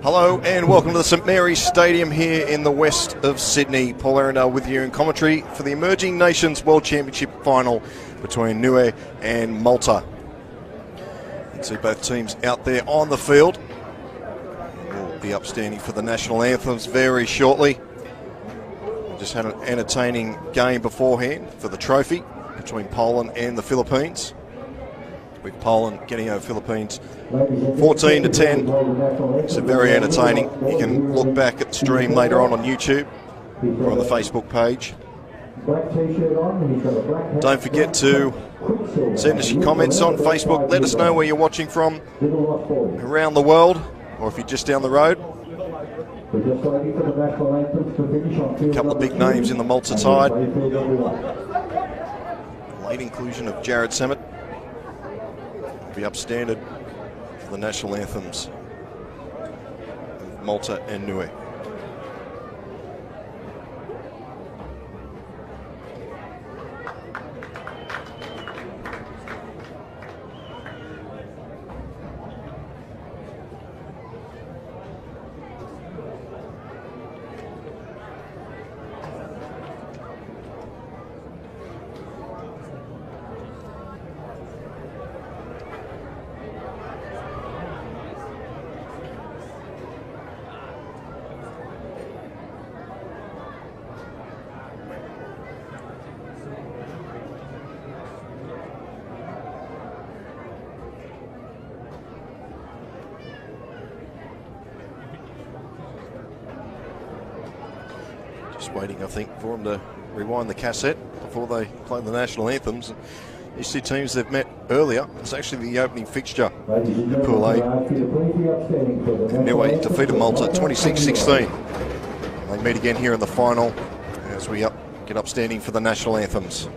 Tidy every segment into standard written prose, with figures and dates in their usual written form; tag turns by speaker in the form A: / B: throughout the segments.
A: Hello and welcome to the St Mary's Stadium here in the west of Sydney. Paul Arundel with you in commentary for the Emerging Nations World Championship final between NIUE and MALTA. You can see both teams out there on the field. We'll be upstanding for the national anthems very shortly. We just had an entertaining game beforehand for the trophy between Poland and the Philippines, with Poland getting over Philippines 14-10. It's very entertaining. You can look back at the stream later on YouTube or on the Facebook page. Don't forget to send us your comments on Facebook. Let us know where you're watching from around the world, or if you're just down the road. A couple of big names in the Malta side. Late inclusion of Jared Samet be upstanded for the national anthems of Malta and NIUE. Just waiting, I think, for them to rewind the cassette before they play the national anthems. These two teams they've met earlier. It's actually the opening fixture in Pool A. NIUE defeated Malta 26-16. They meet again here in the final as we get upstanding for the national anthems.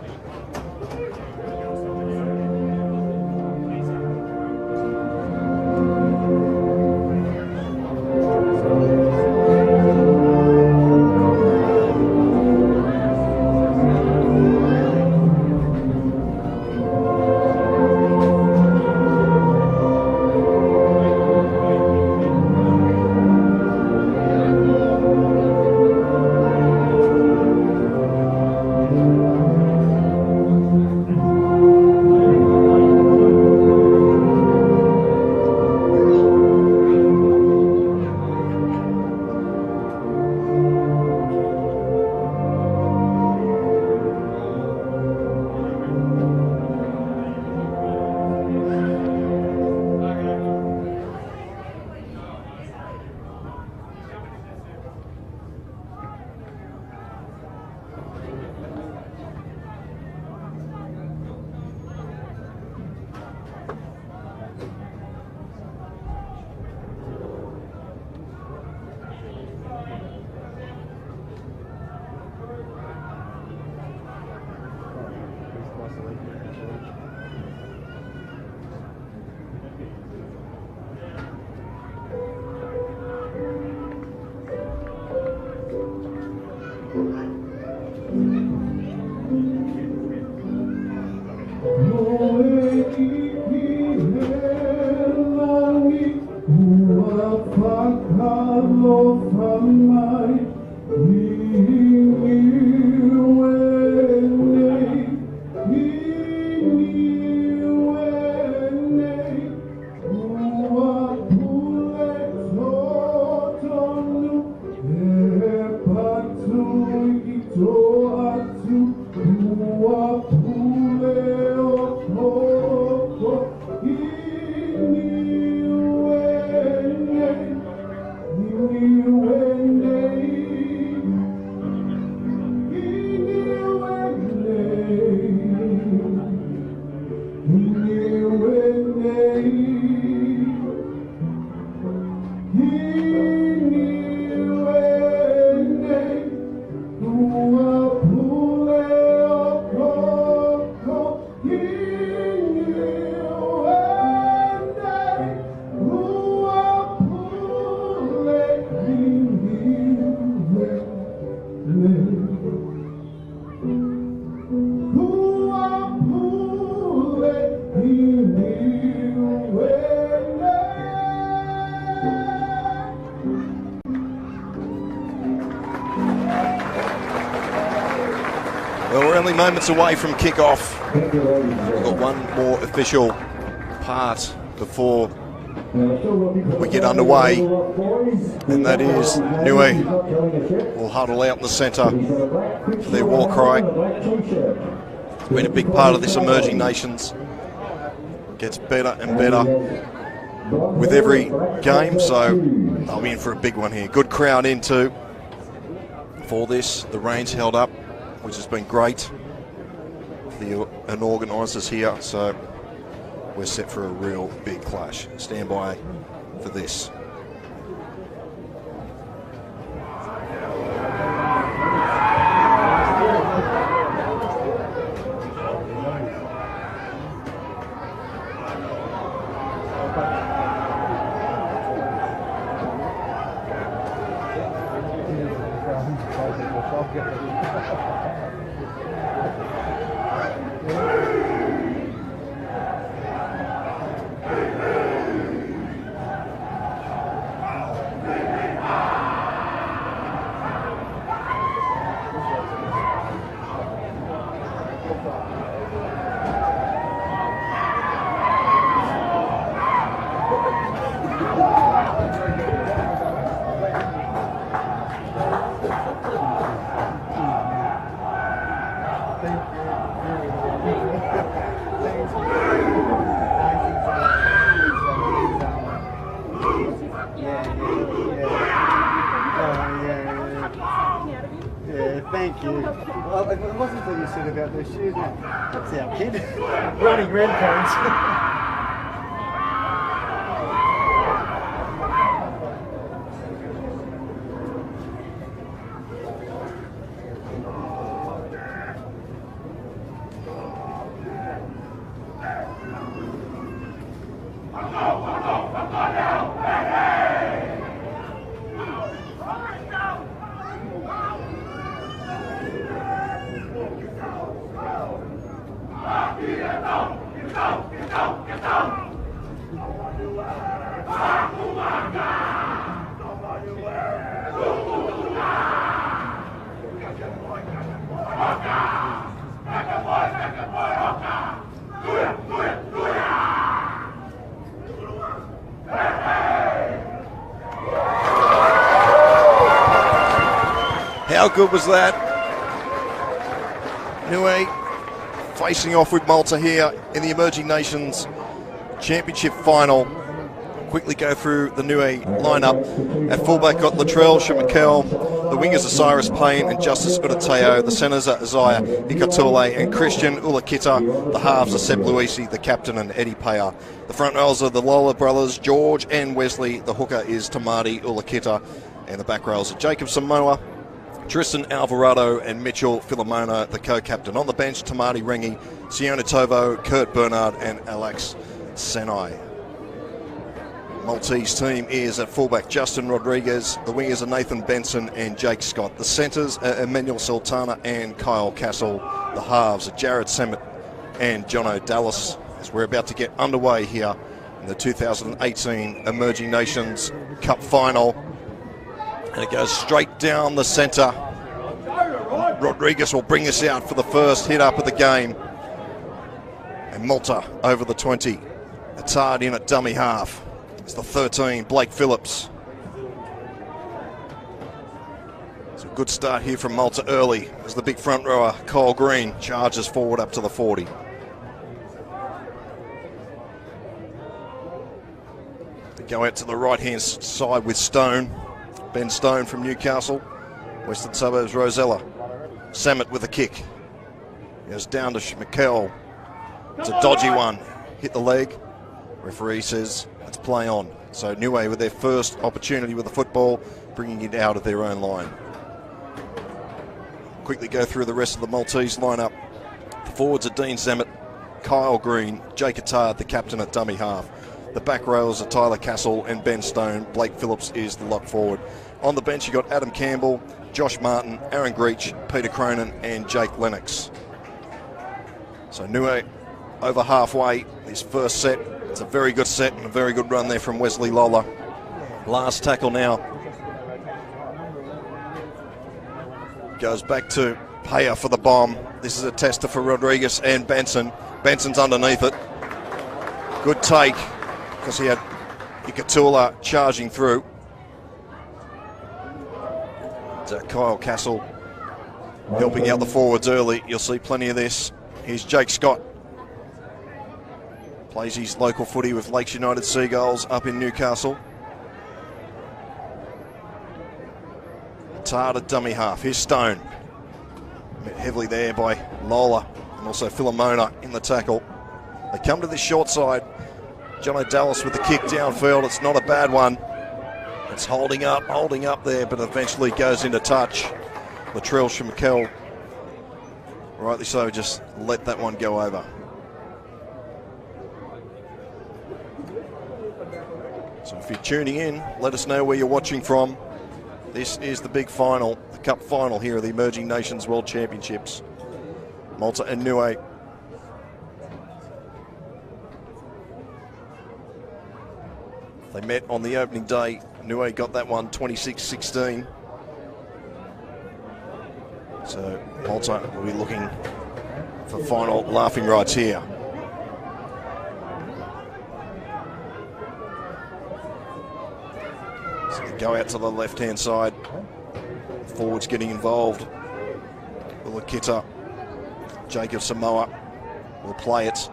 A: Well, we're only moments away from kick-off. We've got one more official part before we get underway, and that is NIUE will huddle out in the centre for their war cry. It's been a big part of this emerging nations. Gets better and better with every game, so they'll be in for a big one here. Good crowd in too for this. The rain's held up, which has been great for the organisers here, so we're set for a real big clash. Stand by for this.
B: Thank you. Well, it wasn't until you said about those shoes. That's our kid. Running grandparents.
A: How good was that? NIUE facing off with Malta here in the Emerging Nations Championship final. Quickly go through the NIUE lineup. At fullback got Latrell Shamikel. The wingers are Cyrus Payne and Justice Udateo. The centres are Isaiah Ikatule and Christian Ulakita. The halves are Seb Luisi, the captain, and Eddie Payer. The front rows are the Lola brothers, George and Wesley. The hooker is Tamati Ulakita. And the back rows are Jacob Samoa, Tristan Alvarado and Mitchell Filomona, the co-captain. On the bench, Tamati Rengi, Siona Tovo, Kurt Bernard and Alex Senai. Maltese team is at fullback Justin Rodriguez. The wingers are Nathan Benson and Jake Scott. The centres are Emmanuel Sultana and Kyle Castle. The halves are Jared Semet and Jono Dallas, as we're about to get underway here in the 2018 Emerging Nations Cup final. And it goes straight down the centre. Rodriguez will bring us out for the first hit up of the game. And Malta over the 20. Attard in at dummy half. It's the 13, Blake Phillips. It's a good start here from Malta early as the big front rower, Kyle Green, charges forward up to the 40. They go out to the right-hand side with Stone. Ben Stone from Newcastle. Western Suburbs, Rosella. Samet with a kick. Goes down to Schmeichel. It's a dodgy one. Hit the leg. Referee says it's play on. So NIUE with their first opportunity with the football, bringing it out of their own line. Quickly go through the rest of the Maltese lineup. The forwards are Dean Zamet, Kyle Green, Jake Attard, the captain at dummy half. The back rows are Tyler Castle and Ben Stone. Blake Phillips is the lock forward. On the bench, you got Adam Campbell, Josh Martin, Aaron Greach, Peter Cronin, and Jake Lennox. So NIUE over halfway, this first set. It's a very good set and a very good run there from Wesley Lola. Last tackle now goes back to Payer for the bomb. This is a tester for Rodriguez and Benson. Benson's underneath it. Good take, because he had Ikatula charging through. So Kyle Castle helping out the forwards early. You'll see plenty of this. Here's Jake Scott. Plays his local footy with Lakes United Seagulls up in Newcastle. Tard dummy half. Here's Stone. Met heavily there by Lola and also Filomona in the tackle. They come to this short side. John O'Dallas with the kick downfield. It's not a bad one. It's holding up there, but eventually goes into touch. Latrell Schmeichel, rightly so, just let that one go over. So if you're tuning in, let us know where you're watching from. This is the big final, the cup final here of the Emerging Nations World Championships. Malta and NIUE. They met on the opening day. NIUE got that one 26-16. So Malta will be looking for final laughing rights here. So they go out to the left-hand side. Forwards getting involved. Ulakita, Jacob Samoa will play it.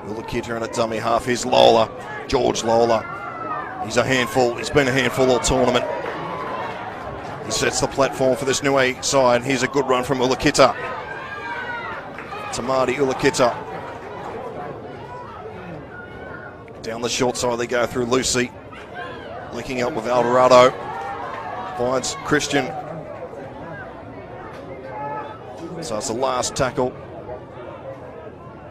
A: Ulakita in a dummy half. Here's Lola, George Lola. He's a handful. He's been a handful all tournament. He sets the platform for this NIUE side. Here's a good run from Ulakita. Tamati Ulakita. Down the short side they go through Lucy. Linking up with Alvarado. Finds Christian. So it's the last tackle.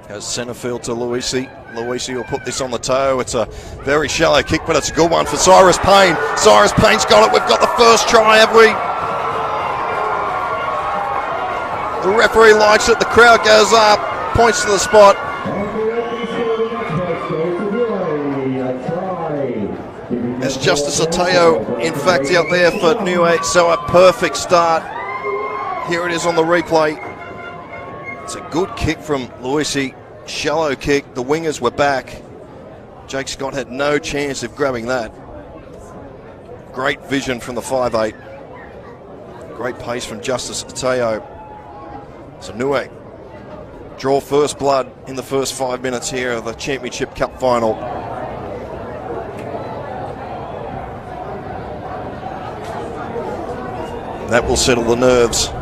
A: Goes centre field to Luisi. Luisi will put this on the toe. It's a very shallow kick, but it's a good one for Cyrus Payne. Cyrus Payne's got it. We've got the first try, have we? The referee likes it. The crowd goes up. Points to the spot. There's Justice Ateo, in fact, out there for NIUE. So a perfect start. Here it is on the replay. It's a good kick from Luisi. Shallow kick. The wingers were back. Jake Scott had no chance of grabbing that. Great vision from the 5'8". Great pace from Justice Ateo. So NIUE draw first blood in the first 5 minutes here of the Championship Cup final. That will settle the nerves.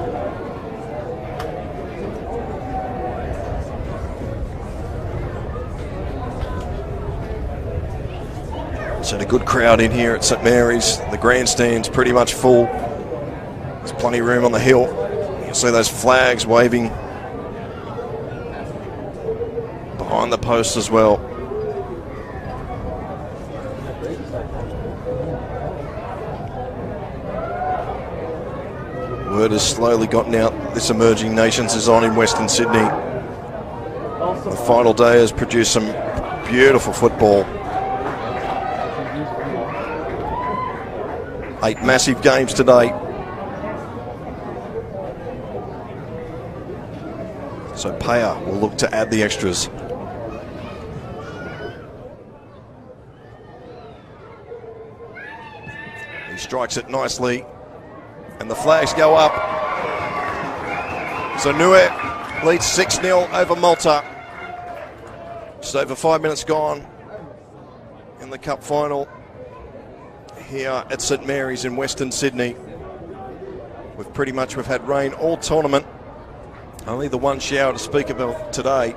A: So a good crowd in here at St Mary's. The grandstand's pretty much full. There's plenty of room on the hill. You'll see those flags waving behind the post as well. Word has slowly gotten out. This Emerging Nations is on in Western Sydney. The final day has produced some beautiful football. 8 massive games today. So Payer will look to add the extras. He strikes it nicely. And the flags go up. So NIUE leads 6-0 over Malta. Just over 5 minutes gone in the cup final here at St Mary's in Western Sydney. We've had rain all tournament. Only the one shower to speak about today.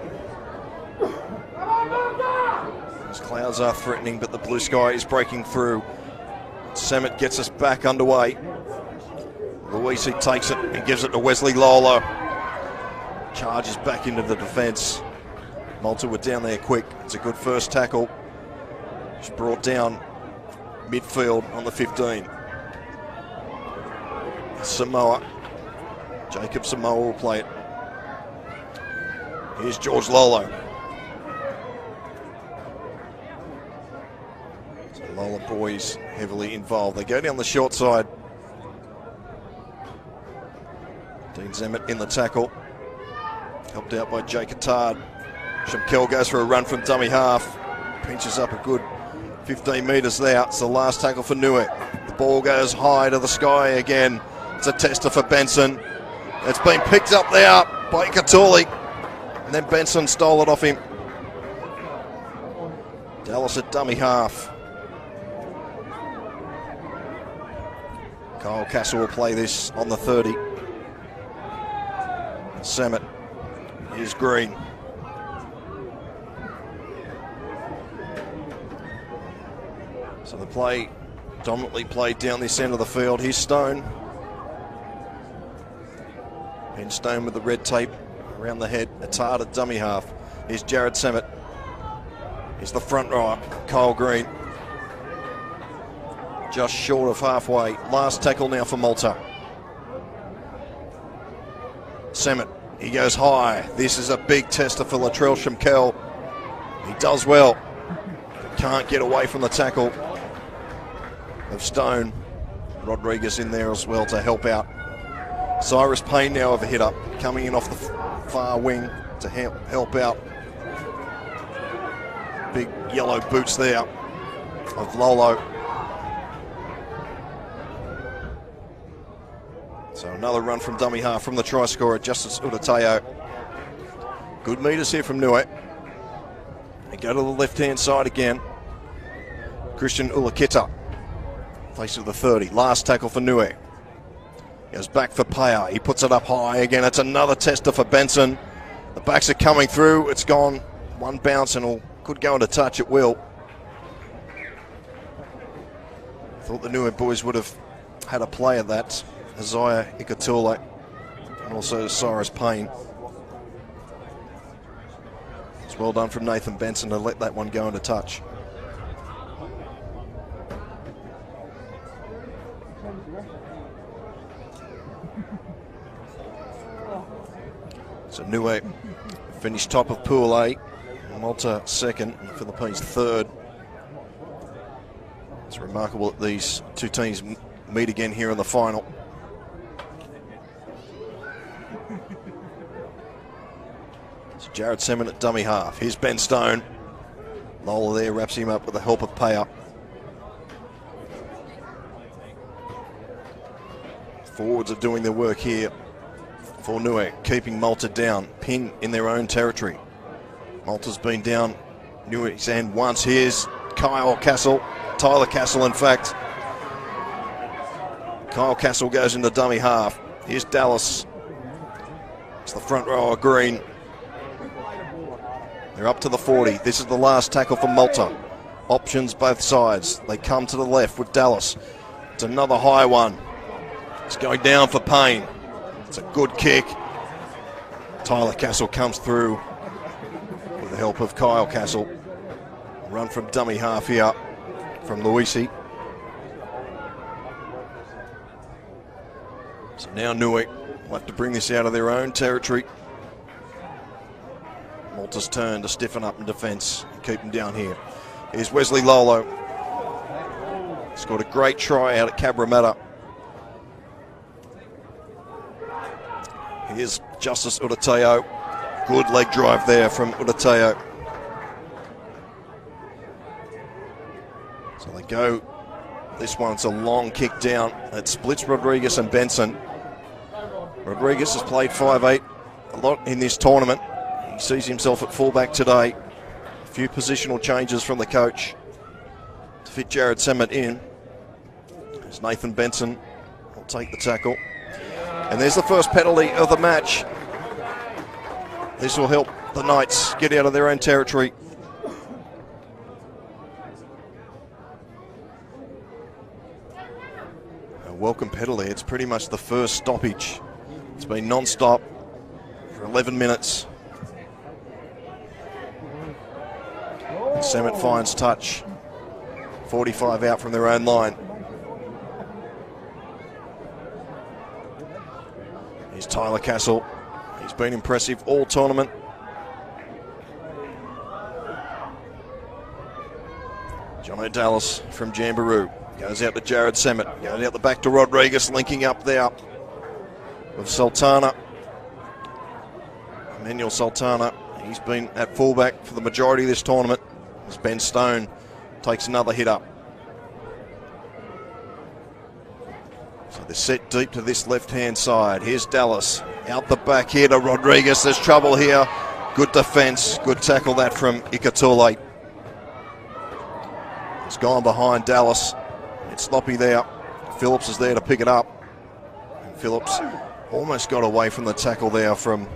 A: These clouds are threatening, but the blue sky is breaking through. Samet gets us back underway. Luisi takes it and gives it to Wesley Lola. Charges back into the defence. Malta were down there quick. It's a good first tackle. She's brought down midfield on the 15. Samoa. Jacob Samoa will play it. Here's George Lolo. So Lola boys heavily involved. They go down the short side. Dean Zemmett in the tackle. Helped out by Jake Attard. Shamkel goes for a run from dummy half. Pinches up a good 15 metres there. It's the last tackle for NIUE. The ball goes high to the sky again. It's a tester for Benson. It's been picked up there by Katuli. And then Benson stole it off him. Dallas at dummy half. Kyle Castle will play this on the 30. Zemmett. Here's Green. So the play dominantly played down this end of the field. Here's Stone. Ben Stone with the red tape around the head. Attard at dummy half. Here's Jared Zemmett. Here's the front rower, Kyle Green. Just short of halfway. Last tackle now for MALTA. Zemmett, he goes high. This is a big tester for Latrell Shamkel. He does well. Can't get away from the tackle of Stone. Rodriguez in there as well to help out. Cyrus Payne now of a hit up, coming in off the far wing to help out. Big yellow boots there of Lolo. So another run from dummy half from the try scorer, Justice Udateo. Good metres here from NIUE. They go to the left-hand side again. Christian Ulakita, face of the 30. Last tackle for NIUE. Goes back for Paya. He puts it up high again. It's another tester for Benson. The backs are coming through. It's gone one bounce and could go into touch at will. Thought the NIUE boys would have had a play at that. Isaiah Ikatule and also Cyrus Payne. It's well done from Nathan Benson to let that one go into touch. So NIUE finished top of Pool A, MALTA second, and the Philippines third. It's remarkable that these two teams meet again here in the final. So Jared Semin at dummy half. Here's Ben Stone. Lola there wraps him up with the help of Paya. Forwards are doing their work here for NIUE, keeping MALTA down, pin in their own territory. MALTA's been down NIUE's end once. Here's Tyler Castle in fact. Kyle Castle goes into dummy half. Here's Dallas. It's the front rower, Green. They're up to the 40. This is the last tackle for MALTA. Options both sides. They come to the left with Dallas. It's another high one. It's going down for Payne. It's a good kick. Tyler Castle comes through with the help of Kyle Castle. Run from dummy half here from Luisi. So now NIUE will have to bring this out of their own territory. MALTA's turn to stiffen up in defence and keep them down here. Here's Wesley Lolo. Scored a great try out at Cabramatta. Here's Justice Udateo. Good leg drive there from Udateo. So they go. This one's a long kick down. It splits Rodriguez and Benson. Rodriguez has played 5'8" a lot in this tournament. He sees himself at fullback today. A few positional changes from the coach to fit Jared Zemmett in. As Nathan Benson will take the tackle. And there's the first penalty of the match. This will help the Knights get out of their own territory. A welcome penalty. It's pretty much the first stoppage. It's been non-stop for 11 minutes. Zemmett finds touch. 45 out from their own line. Here's Tyler Castle. He's been impressive all tournament. Jono Dallas from Jamboree. Goes out to Jared Zemmett. Goes out the back to Rodriguez, linking up there. of Sultana. Emmanuel Sultana, he's been at fullback for the majority of this tournament, as Ben Stone takes another hit up. So they're set deep to this left-hand side. Here's Dallas. Out the back here to Rodriguez. There's trouble here. Good defence. Good tackle that from Ikatule. It's gone behind Dallas. It's sloppy there. Phillips is there to pick it up. And Phillips almost got away from the tackle there from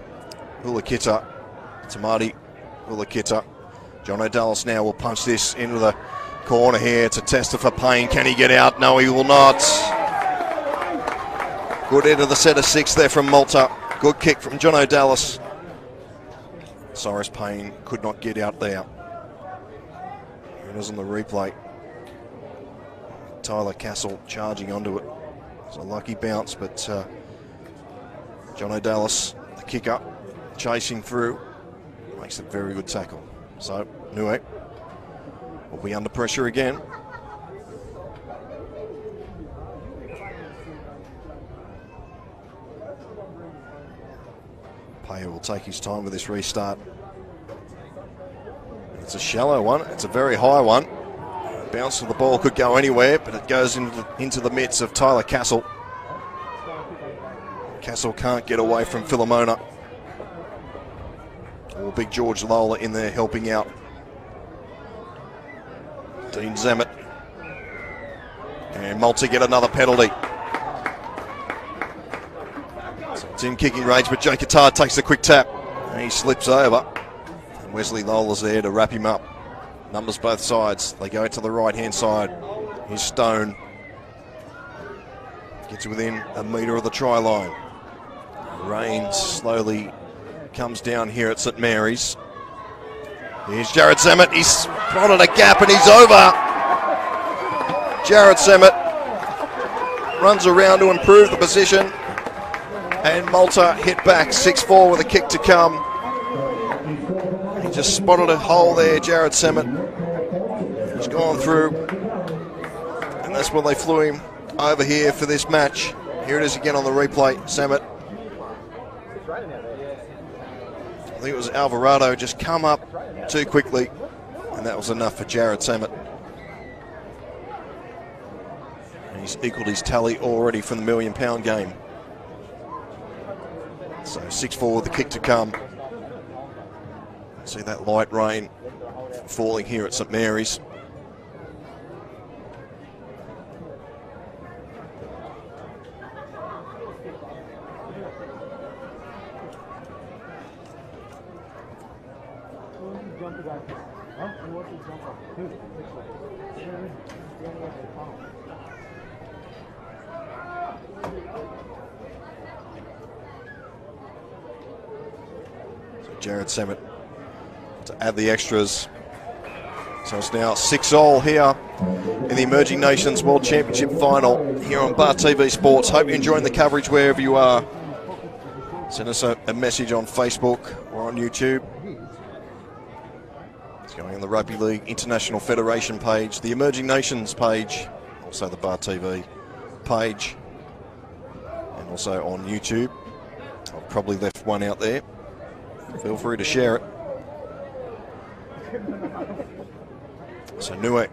A: Ulakita. Tamati Ulakita. John O'Dallas now will punch this into the corner here to test it for Payne. Can he get out? No, he will not. Good end of the set of 6 there from Malta. Good kick from John O'Dallas. Cyrus Payne could not get out there. Here it is on the replay. Tyler Castle charging onto it. It's a lucky bounce, but John O'Dallas, the kick up, chasing through, makes a very good tackle. So NIUE will be under pressure again. Payer will take his time with this restart. It's a shallow one. It's a very high one. Bounce of the ball could go anywhere, but it goes into the midst of Tyler Castle. Castle can't get away from Philomona. Or Big George Lola in there helping out. Dean Zammit. And Malta get another penalty. So it's in kicking range, but Jake Qatar takes a quick tap. And he slips over. And Wesley Lola's there to wrap him up. Numbers both sides. They go to the right-hand side. Here's Stone. Gets within a metre of the try line. Rain slowly comes down here at St Mary's. Here's Jared Zammit. He's spotted a gap and he's over. Jared Zammit runs around to improve the position. And Malta hit back 6-4 with a kick to come. He just spotted a hole there, Jared Zammit. He's gone through. And that's when they flew him over here for this match. Here it is again on the replay. Zammit. I think it was Alvarado just come up too quickly. And that was enough for Jared Zammit. And he's equalled his tally already from the £1 million game. So 6-4 with the kick to come. See that light rain falling here at St Mary's. So Jared Zammit to add the extras. So it's now 6-6 here in the Emerging Nations World Championship final here on Bar TV Sports. Hope you're enjoying the coverage wherever you are. Send us a message on Facebook or on YouTube. It's going on the Rugby League International Federation page, the Emerging Nations page, also the Bar TV page, and also on YouTube. I've probably left one out there. Feel free to share it. So NIUE,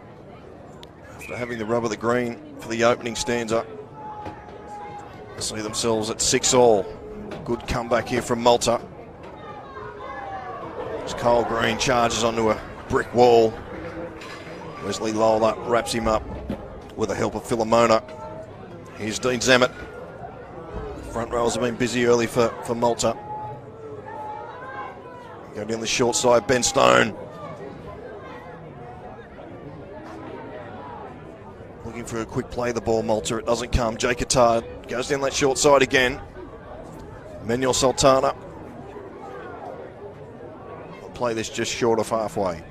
A: after having the rub of the green for the opening stanza, see themselves at 6-6. Good comeback here from Malta. As Kyle Green charges onto a brick wall. Wesley Lola wraps him up with the help of Philomona. Here's Dean Zammit. Front rows have been busy early for Malta. Go down the short side, Ben Stone. Looking for a quick play the ball, Malta. It doesn't come. Jake Qatar goes down that short side again. Emmanuel Sultana. I'll play this just short of halfway.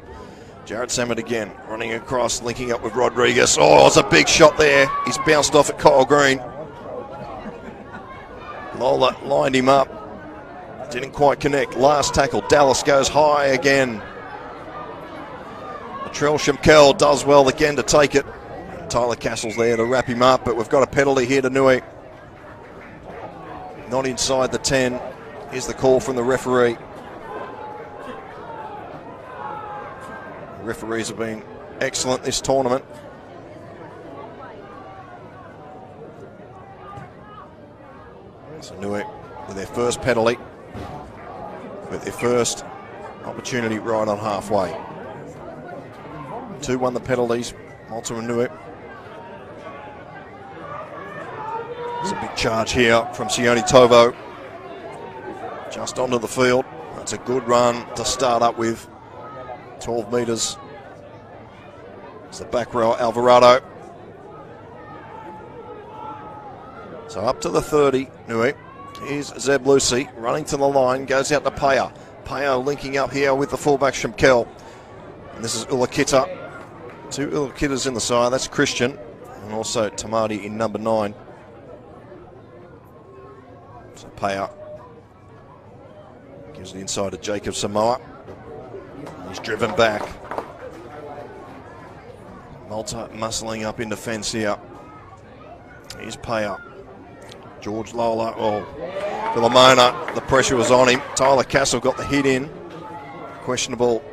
A: Jared Zammit again, running across, linking up with Rodriguez. Oh, it's a big shot there. He's bounced off at Kyle Green. Lola lined him up. Didn't quite connect. Last tackle. Dallas goes high again. Latrell Shimkel does well again to take it. Tyler Castle's there to wrap him up, but we've got a penalty here to NIUE. not inside the 10. Here's the call from the referee. The referees have been excellent this tournament. So NIUE with their first penalty, with their first opportunity right on halfway. 2 won the penalties, Malta and NIUE. There's a big charge here from Sione Tovo. Just onto the field. That's a good run to start up with. 12 metres. It's the back row, Alvarado. So up to the 30, NIUE. Here's Zeb Lucy running to the line, goes out to Paya. Paya linking up here with the fullback Shemkel. And this is Ulakita. 2 Ulakitas in the side, that's Christian. And also Tamati in number 9. So Paya gives it inside to Jacob Samoa. He's driven back. Malta muscling up in defence here. Here's Paya. George Lola, Philomona, the pressure was on him. Tyler Castle got the hit in. Questionable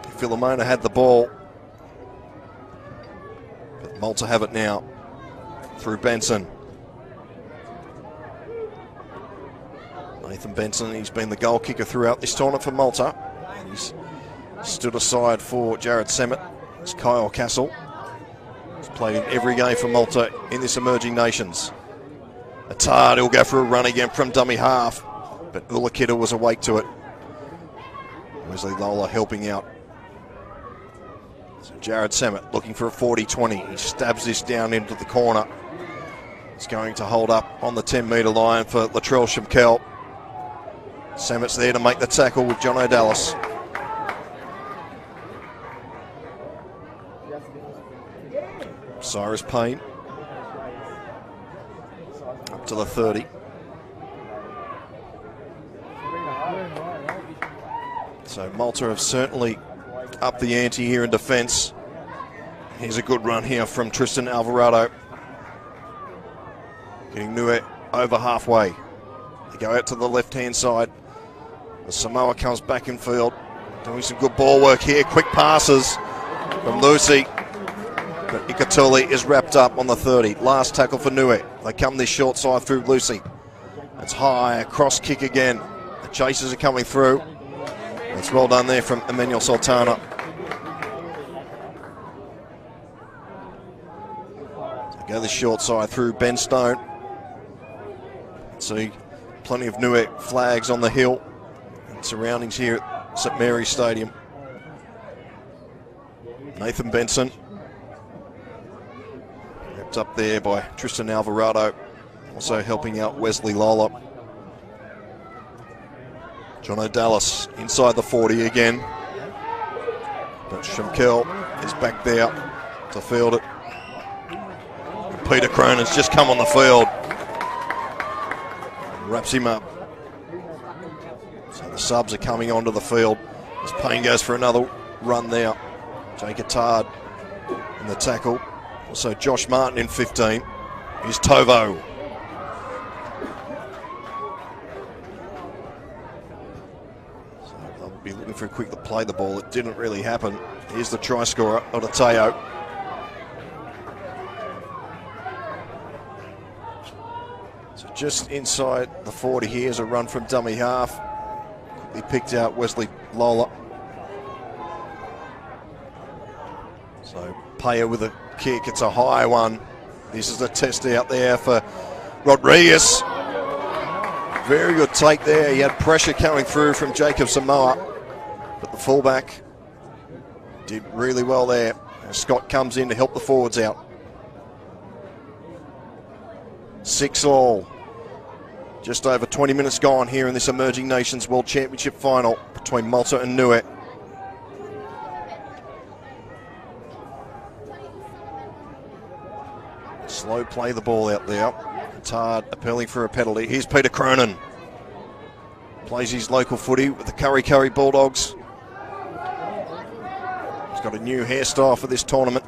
A: if Philomona had the ball. But Malta have it now through Benson. Nathan Benson, he's been the goal kicker throughout this tournament for Malta. And he's stood aside for Jared Semmett. It's Kyle Castle. He's played in every game for Malta in this Emerging Nations. Attard, he'll go for a run again from dummy half, but Ulakita was awake to it. Wesley Lola helping out. So Jared Semmett looking for a 40-20. He stabs this down into the corner. He's going to hold up on the 10-metre line for Latrell Shemkel. Semmett's there to make the tackle with John O'Dallas. Cyrus Payne. Up to the 30. So Malta have certainly upped the ante here in defence. Here's a good run here from Tristan Alvarado. Getting NIUE over halfway. They go out to the left-hand side. The Samoa comes back in field. Doing some good ball work here. Quick passes from Lucy. But Ikatuli is wrapped up on the 30. Last tackle for NIUE. They come this short side through Lucy. It's high, a cross kick again. The chasers are coming through. It's well done there from Emmanuel Sultana. So go the short side through Ben Stone. See plenty of NIUE flags on the hill and surroundings here at St Mary's Stadium. Nathan Benson. Wrapped up there by Tristan Alvarado. Also helping out Wesley Lola. John O'Dallas inside the 40 again. But Shemkel is back there to field it. And Peter Cronin's just come on the field. Wraps him up. So the subs are coming onto the field as Payne goes for another run there. Jake Attard in the tackle. Also Josh Martin in 15. Here's Tovo. So they'll be looking for a quick to play the ball. It didn't really happen. Here's the try scorer, Otateo. So just inside the 40 here is a run from dummy half. He picked out Wesley Lola. So Paya with a kick, it's a high one. This is a test out there for Rodriguez. Very good take there. He had pressure coming through from Jacob Samoa, but the fullback did really well there. And Scott comes in to help the forwards out. 6-all. Just over 20 minutes gone here in this Emerging Nations World Championship final between Malta and NIUE. Slow play the ball out there. Attard appealing for a penalty. Here's Peter Cronin. Plays his local footy with the Curry Bulldogs. He's got a new hairstyle for this tournament.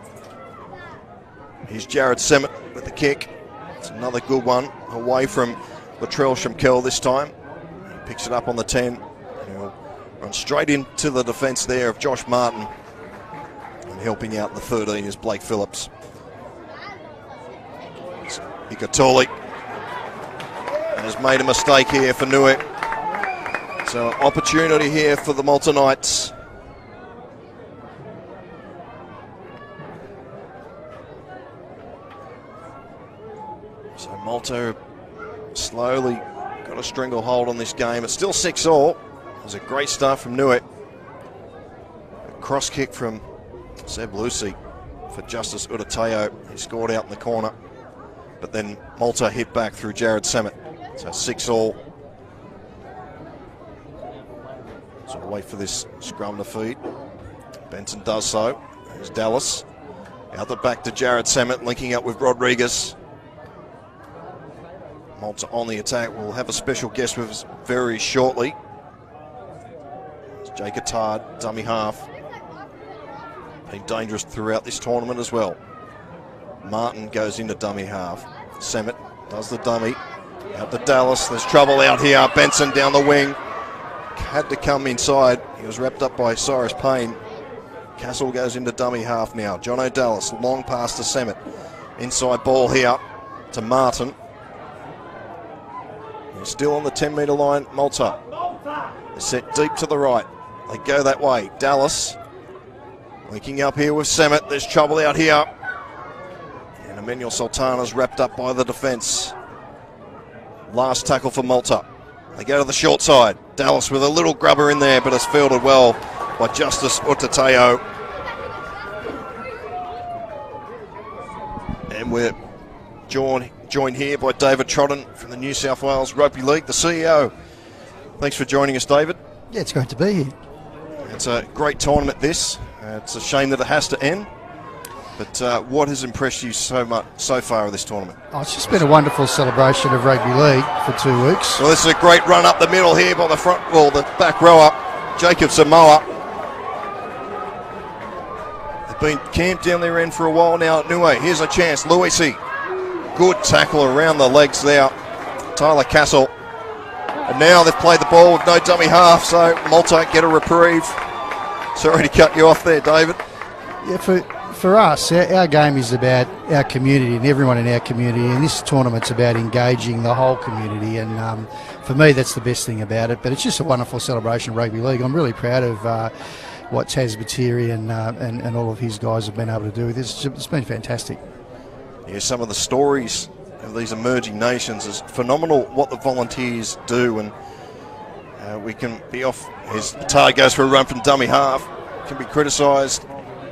A: Here's Jared Semmett with the kick. It's another good one away from Latrell Shumkel this time. He picks it up on the 10. And he'll run straight into the defence there of Josh Martin. And helping out the 13 is Blake Phillips. Ikatoli has made a mistake here for NIUE. So an opportunity here for the Malta Knights. So Malta slowly got a stranglehold on this game. It's still 6-all. It was a great start from NIUE. A cross kick from Seb Lucy for Justice Udateo. He scored out in the corner. But then Malta hit back through Jared Samet. So 6-all. So we'll wait for this scrum to feed. Benson does so. There's Dallas. Out the back to Jared Samet, linking up with Rodriguez. Malta on the attack. We'll have a special guest with us very shortly. It's Jake Attard, dummy half. Been dangerous throughout this tournament as well. Martin goes into dummy half. Samet does the dummy. Out to Dallas. There's trouble out here. Benson down the wing. Had to come inside. He was wrapped up by Cyrus Payne. Castle goes into dummy half now. John O'Dallas, long pass to Samet. Inside ball here to Martin. He's still on the 10-metre line, Malta. They're set deep to the right. They go that way. Dallas linking up here with Samet. There's trouble out here. And Emmanuel Sultana's wrapped up by the defence. Last tackle for Malta. They go to the short side. Dallas with a little grubber in there, but it's fielded well by Justice Utateo. And we're joined here by David Trotton from the New South Wales Rugby League, the CEO. Thanks for joining us, David.
C: Yeah, it's great to be here.
A: It's a great tournament, this. It's a shame that it has to end. But what has impressed you so much so far of this tournament?
C: Oh, it's just been a wonderful celebration of rugby league for 2 weeks.
A: Well, this is a great run up the middle here by the front, well, the back rower, Jacob Samoa. They've been camped down their end for a while now at NIUE. Here's a chance, Luisi. Good tackle around the legs there. Tyler Castle. And now they've played the ball with no dummy half, so Malta get a reprieve. Sorry to cut you off there, David.
C: Yeah, for us, our game is about our community and everyone in our community, and this tournament's about engaging the whole community, and for me that's the best thing about it. But it's just a wonderful celebration of rugby league. I'm really proud of what Taz Batiri and all of his guys have been able to do with this. It's been fantastic.
A: Yeah, some of the stories of these emerging nations is phenomenal what the volunteers do, and we can be off. His Attard goes for a run from dummy half, can be criticised.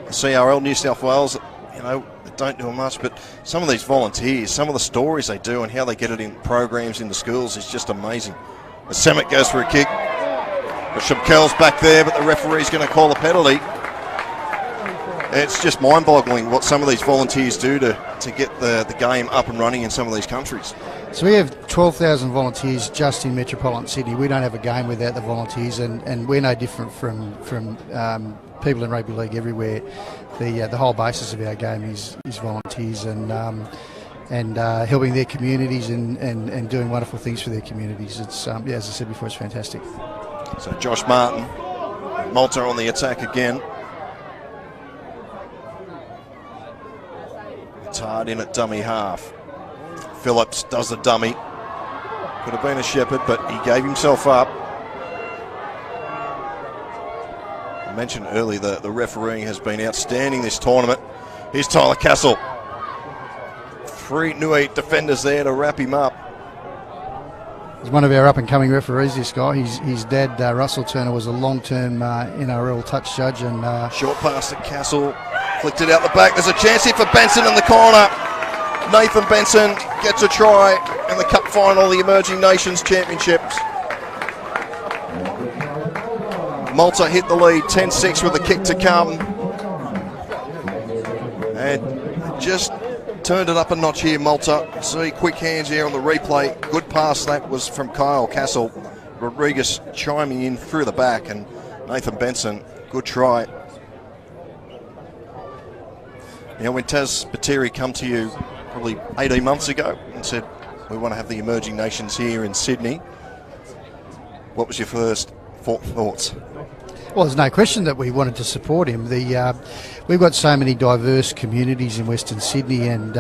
A: CRL New South Wales, you know, don't do much, but some of these volunteers, some of the stories they do and how they get it in programs in the schools is just amazing. The Samet goes for a kick, but Shumkel's back there, but the referee's going to call a penalty. It's just mind-boggling what some of these volunteers do to get the game up and running in some of these countries.
C: So we have 12,000 volunteers just in metropolitan Sydney. We don't have a game without the volunteers, and we're no different from people in rugby league everywhere. The whole basis of our game is volunteers and helping their communities and doing wonderful things for their communities. It's as I said before, it's fantastic.
A: So Josh Martin, Malta on the attack again. It's hard in at dummy half. Phillips does the dummy. Could have been a Shepherd, but he gave himself up. I mentioned earlier the refereeing has been outstanding this tournament. Here's Tyler Castle. 3 NIUE defenders there to wrap him up.
C: He's one of our up-and-coming referees, this guy. His dad, Russell Turner, was a long-term NRL touch judge. And
A: short pass to Castle. Flicked it out the back. There's a chance here for Benson in the corner. Nathan Benson gets a try in the cup final of the Emerging Nations Championships. Malta hit the lead 10-6 with a kick to come. And just turned it up a notch here, Malta. See quick hands here on the replay. Good pass, that was from Kyle Castle. Rodriguez chiming in through the back, and Nathan Benson, good try. You know, when Taz Batiri come to you probably 18 months ago and said, we want to have the emerging nations here in Sydney. What was your first thoughts?
C: Well, there's no question that we wanted to support him. We've got so many diverse communities in Western Sydney, and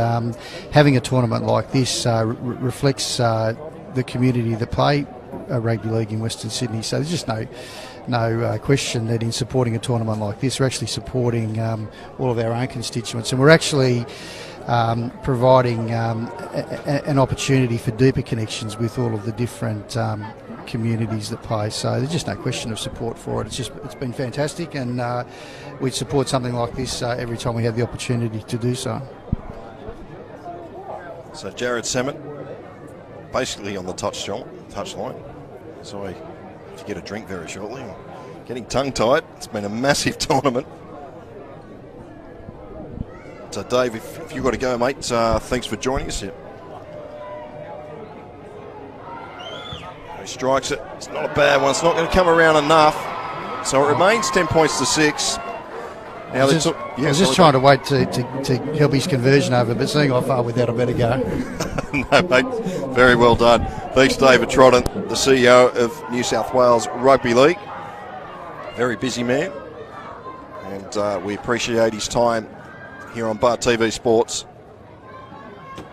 C: having a tournament like this reflects the community that play rugby league in Western Sydney. So there's just no question that in supporting a tournament like this, we're actually supporting all of our own constituents, and we're actually providing an opportunity for deeper connections with all of the different communities that play. So there's just no question of support for it. It's been fantastic, and we'd support something like this every time we have the opportunity to do so.
A: So Jared Semmett basically on the touchline. So if you get a drink very shortly, getting tongue-tied. It's been a massive tournament. So Dave, if you've got to go, mate, thanks for joining us here. He strikes it. It's not a bad one. It's not going to come around enough. So it remains 10 points to 6. Now
C: I was just trying to wait to help his conversion over, but seeing how far with that, I better go.
A: No, mate. Very well done. Thanks, David Trodden, the CEO of New South Wales Rugby League. Very busy man. And we appreciate his time here on Bar TV Sports.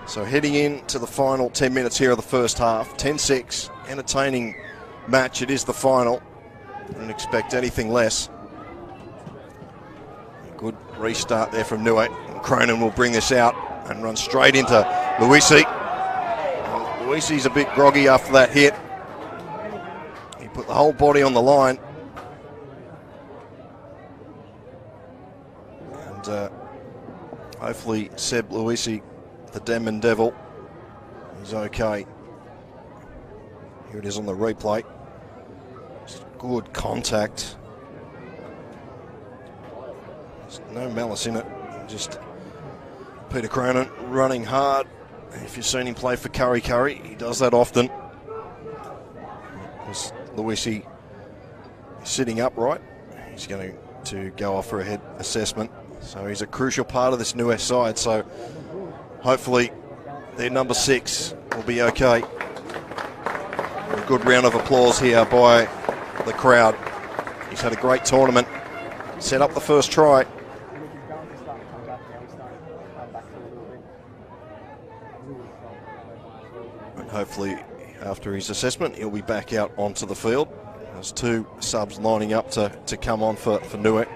A: So heading into the final 10 minutes here of the first half. 10-6. Entertaining match. It is the final. I don't expect anything less. Good restart there from NIUE. Cronin will bring this out and run straight into Luisi. Luisi's a bit groggy after that hit. He put the whole body on the line. And hopefully Seb Luisi, the Demon Devil, is okay. Here it is on the replay. Just good contact. There's no malice in it. Just Peter Cronin running hard. If you've seen him play for Curry, he does that often. Luisi is sitting upright. He's going to go off for a head assessment. So he's a crucial part of this NIUE side. So hopefully their number 6 will be okay. A good round of applause here by the crowd. He's had a great tournament. Set up the first try. And hopefully after his assessment he'll be back out onto the field. There's 2 subs lining up to come on for NIUE.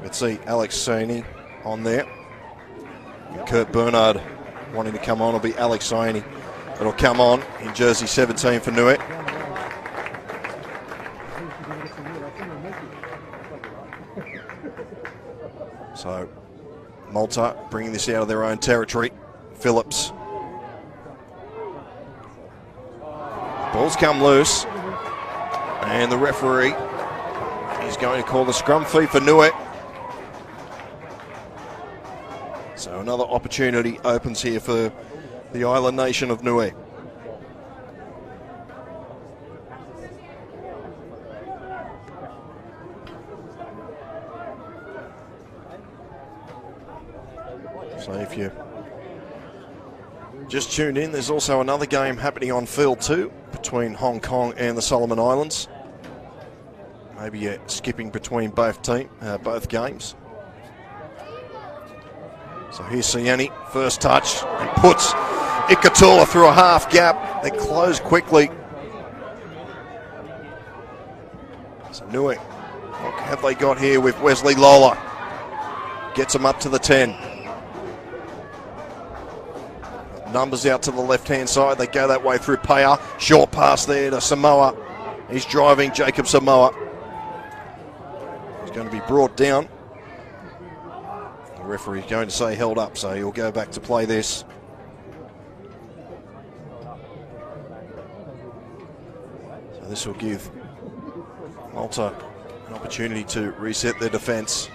A: Let's see Alex Saini on there. And Kurt Bernard wanting to come on will be Alex Saini. It'll come on in jersey 17 for NIUE. So Malta bringing this out of their own territory. Phillips. Ball's come loose. And the referee is going to call the scrum fee for NIUE. So another opportunity opens here for the island nation of NIUE. So if you just tuned in, there's also another game happening on field 2 between Hong Kong and the Solomon Islands. Maybe skipping between both games. So here's Siani, first touch, and puts Ikatula through a half gap. They close quickly. So NIUE, what have they got here with Wesley Lola? Gets them up to the 10. Numbers out to the left-hand side. They go that way through Paya. Short pass there to Samoa. He's driving Jacob Samoa. He's going to be brought down. The referee's going to say held up, so he'll go back to play this. So this will give Malta an opportunity to reset their defence.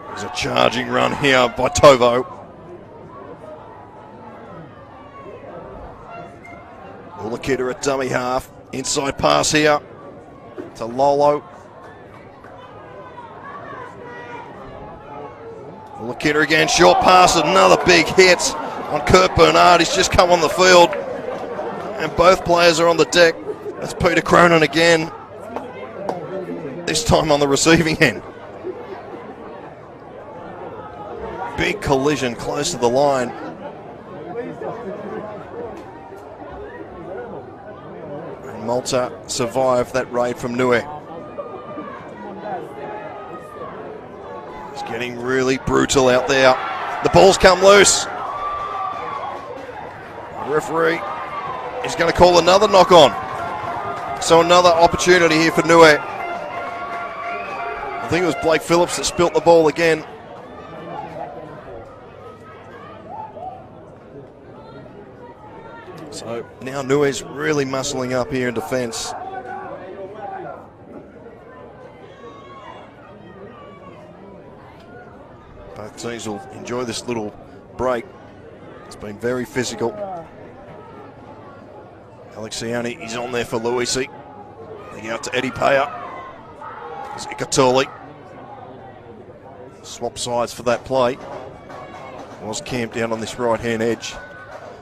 A: There's a charging run here by Tovo. Ulakita at dummy half. Inside pass here to Lolo. Ulakita again, short pass, another big hit. on Kurt Bernard. He's just come on the field. And both players are on the deck. That's Peter Cronin again. This time on the receiving end. Big collision close to the line. And Malta survived that raid from NIUE. It's getting really brutal out there. The ball's come loose. The referee is going to call another knock on. So another opportunity here for NIUE. I think it was Blake Phillips that spilt the ball again. So now NIUE's really muscling up here in defence. Both teams will enjoy this little break. It's been very physical. Alexiani, he's on there for Luisi. Looking out to Eddie Payer. It's Ikatoli. Swap sides for that play. Was camped down on this right-hand edge.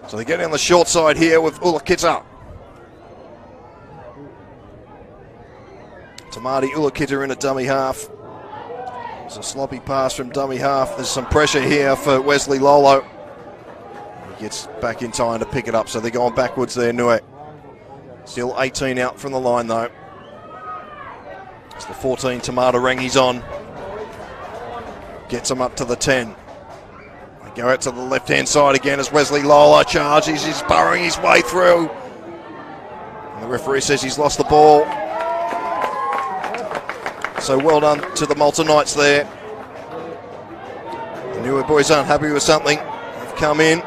A: So they get on the short side here with Ulakita. Tamati Ulakita in a dummy half. It's a sloppy pass from dummy half. There's some pressure here for Wesley Lolo. He gets back in time to pick it up, so they're going backwards there, NIUE. Still 18 out from the line though. It's the 14 Tamata Reng, he's on. Gets him up to the 10. They go out to the left-hand side again as Wesley Lolo charges. He's burrowing his way through. And the referee says he's lost the ball. So well done to the Malta Knights there. The NIUE boys aren't happy with something. They've come in.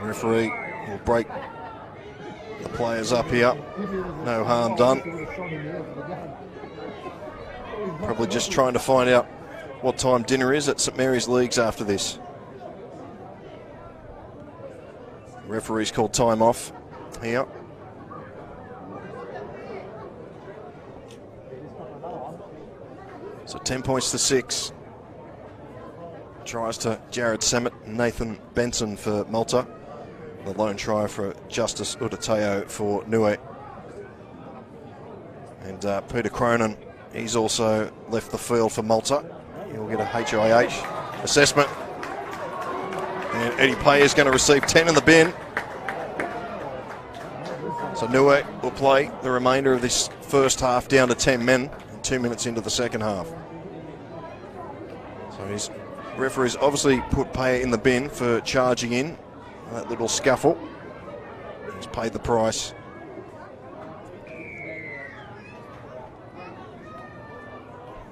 A: The referee will break the players up here. No harm done. Probably just trying to find out what time dinner is at St Mary's Leagues after this. The referee's called time off here. So 10 points to 6. Tries to Jared Samet, Nathan Benson for Malta. The lone try for Justice Udateo for NIUE. And Peter Cronin, he's also left the field for Malta. He'll get a HIH assessment. And Eddie Pay is going to receive 10 in the bin. So NIUE will play the remainder of this first half down to 10 men. 2 minutes into the second half. So his referee's obviously put Payer in the bin for charging in that little scuffle. He's paid the price.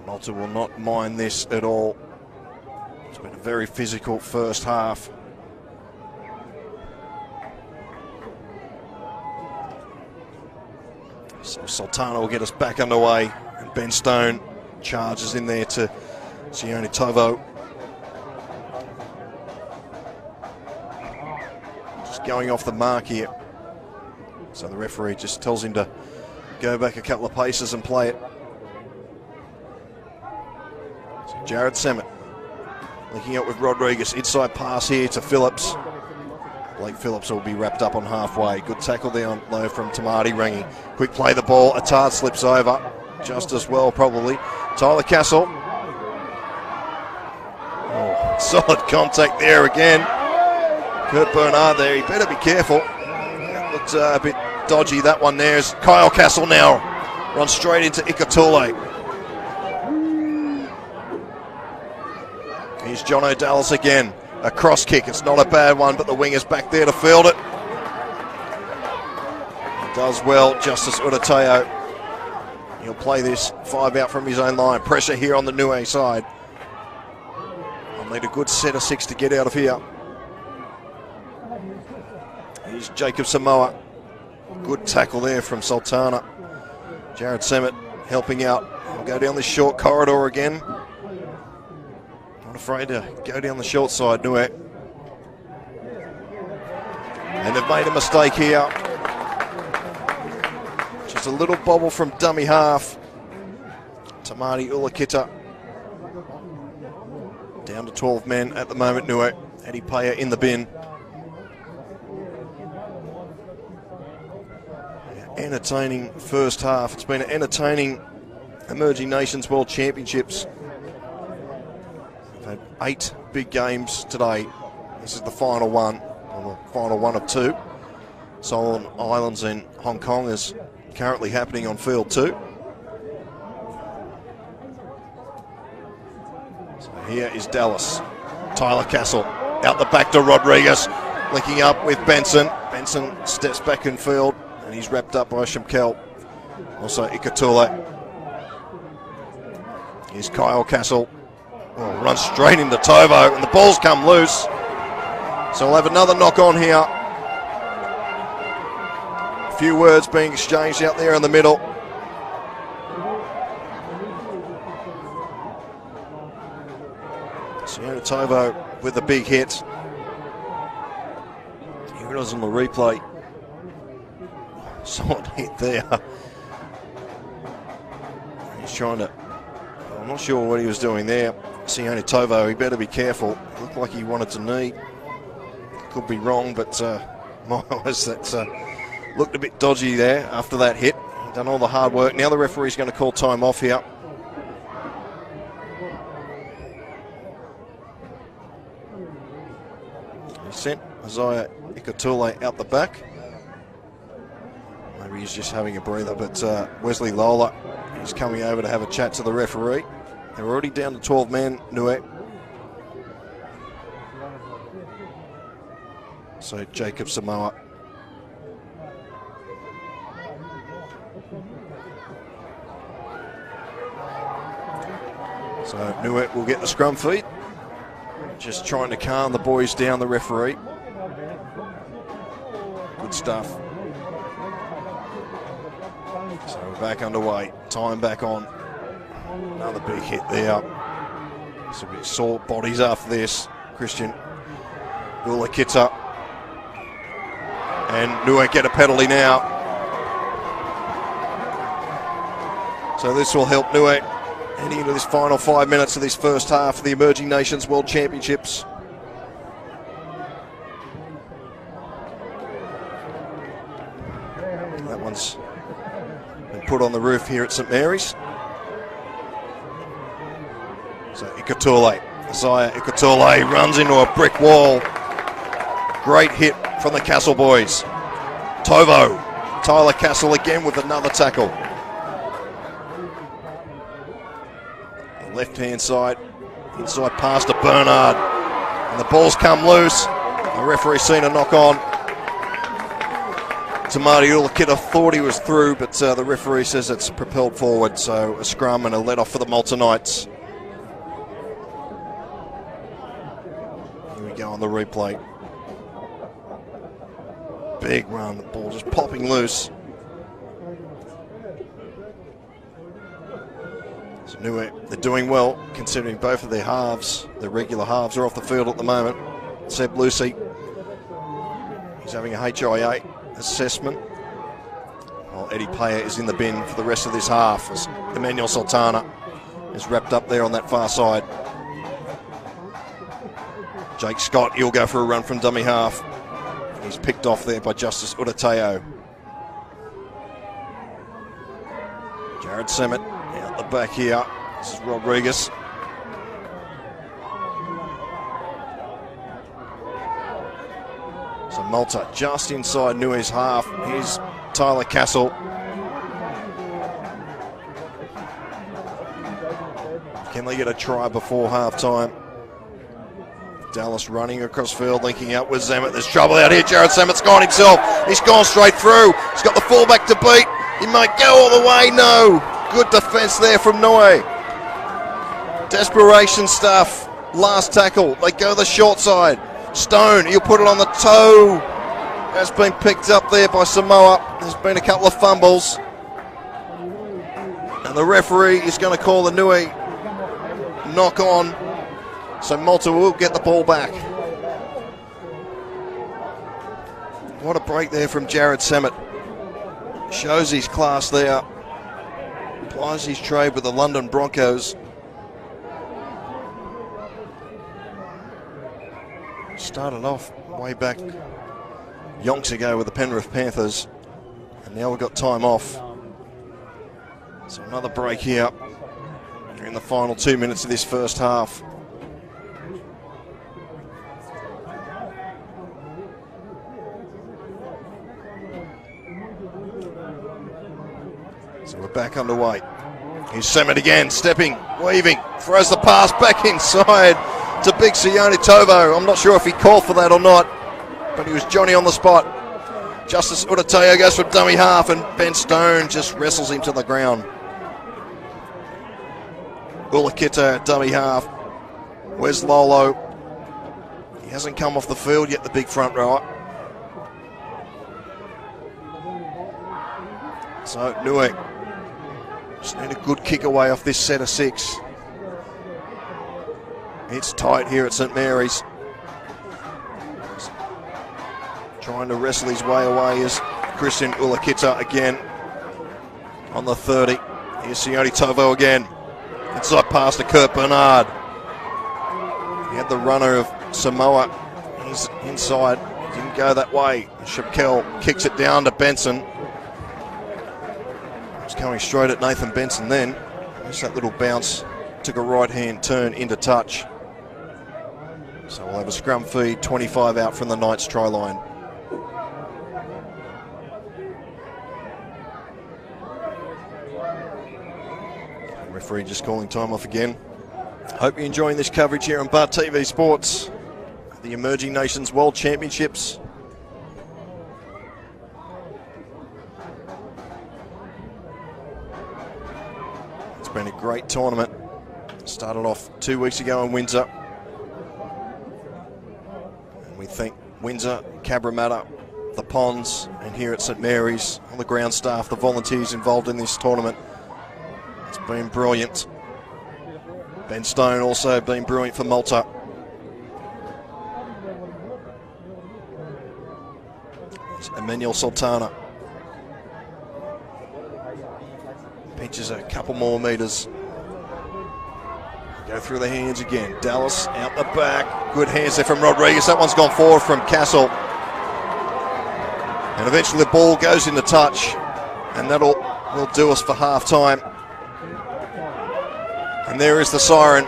A: Malta will not mind this at all. It's been a very physical first half. So Sultana will get us back underway. And Ben Stone charges in there to Sione Tovo. Just going off the mark here. So the referee just tells him to go back a couple of paces and play it. So Jared Samet linking up with Rodriguez. Inside pass here to Phillips. Blake Phillips will be wrapped up on halfway. Good tackle down low from Tamati Rangi. Quick play the ball. Attard slips over. Just as well, probably. Tyler Castle. Oh, solid contact there again. Kurt Bernard there. He better be careful. That looked a bit dodgy, that one there. As Kyle Castle now runs straight into Ikatule. Here's John O'Dallas again. A cross kick. It's not a bad one, but the winger's back there to field it. He does well, Justice Udateo. He'll play this 5 out from his own line. Pressure here on the NIUE side. I'll need a good set of 6 to get out of here. Here's Jacob Samoa. Good tackle there from Sultana. Jared Samet helping out. He'll go down this short corridor again. Not afraid to go down the short side, NIUE. And they've made a mistake here. Just a little bobble from dummy half. Tamati Ulakita. Down to 12 men at the moment, NIUE. Eddie Payer in the bin. Entertaining first half. It's been an entertaining Emerging Nations World Championships. We've had 8 big games today. This is the final one, or the final one of 2. Solomon Islands and Hong Kong is currently happening on field 2. So here is Dallas. Tyler Castle out the back to Rodriguez, linking up with Benson. Benson steps back in field and he's wrapped up by Shimkel. Also Ikatule. Here's Kyle Castle. Oh, runs straight into Tovo and the ball's come loose. So we'll have another knock on here. A few words being exchanged out there in the middle. Siona Tovo with a big hit. Here it is on the replay. Solid hit there. He's trying to, I'm not sure what he was doing there. Siona Tovo, he better be careful. Looked like he wanted to knee. Could be wrong, but my eyes, that looked a bit dodgy there after that hit. Done all the hard work. Now the referee's going to call time off here. He sent Isaiah Ikatule out the back. Maybe he's just having a breather, but Wesley Lola is coming over to have a chat to the referee. They're already down to 12 men, NIUE. So Jacob Samoa. So NIUE will get the scrum feed. Just trying to calm the boys down, the referee. Good stuff. So we're back underway. Time back on. Another big hit there. So we sore bodies after this. Christian Ulakita. And NIUE get a penalty now. So this will help NIUE heading into this final 5 minutes of this first half of the Emerging Nations World Championships. That one's been put on the roof here at St Mary's. So Ikatule, Isaiah Ikatule runs into a brick wall. Great hit from the Castle boys. Tovo, Tyler Castle again with another tackle. The left-hand side, inside pass to Bernard. And the ball's come loose. The referee's seen a knock on. Tamati Ulakita thought he was through, but the referee says it's propelled forward. So a scrum and a let-off for the Malta Knights. Here we go on the replay. Big run, the ball just popping loose. So NIUE, they're doing well considering both of their halves, their regular halves, are off the field at the moment. Seb Lucy, he's having a HIA assessment. While Eddie Payer is in the bin for the rest of this half as Emmanuel Sultana is wrapped up there on that far side. Jake Scott, he'll go for a run from dummy half. He's picked off there by Justice Udateo. Jared Semmett out the back here. This is Rodriguez. So Malta just inside NIUE's half. Here's Tyler Castle. Can they get a try before half time? Dallas running across field, linking up with Zammit. There's trouble out here. Jared Sammett's gone himself. He's gone straight through. He's got the fullback to beat. He might go all the way. No. Good defence there from NIUE. Desperation stuff. Last tackle. They go the short side. Stone, he'll put it on the toe. That's been picked up there by Samoa. There's been a couple of fumbles. And the referee is going to call the NIUE knock on. So Malta will get the ball back. What a break there from Jared Semmett. Shows his class there. Applies his trade with the London Broncos. Started off way back yonks ago with the Penrith Panthers, and now we've got time off. So another break here during the final 2 minutes of this first half. So we're back underway. Here's Semet again, stepping, weaving, throws the pass back inside to Big Sione Tovo. I'm not sure if he called for that or not, but he was Johnny on the spot. Justice Udateo goes for dummy half, and Ben Stone just wrestles him to the ground. Ulakita, dummy half. Where's Lolo? He hasn't come off the field yet, the big front rower. So NIUE just need a good kick away off this set of 6. It's tight here at St Mary's. Trying to wrestle his way away is Christian Ulakita again on the 30. Here's Sione Tovo again. Inside pass to Kurt Bernard. He had the runner of Samoa. He's inside. Didn't go that way. Chappell kicks it down to Benson. He's coming straight at Nathan Benson then. Just that little bounce. Took a right-hand turn into touch. So we'll have a scrum feed, 25 out from the Knights try line. Referee just calling time off again. Hope you're enjoying this coverage here on Bar TV Sports. The Emerging Nations World Championships. It's been a great tournament. Started off 2 weeks ago in Windsor. And we thank Windsor, Cabramatta, the Ponds, and here at St Mary's, all the ground staff, the volunteers involved in this tournament. It's been brilliant. Ben Stone also been brilliant for Malta. There's Emmanuel Sultana. Pinches a couple more metres. Go through the hands again. Dallas out the back. Good hands there from Rodriguez. That one's gone forward from Castle. And eventually the ball goes into touch. And that'll will do us for half time. And there is the siren.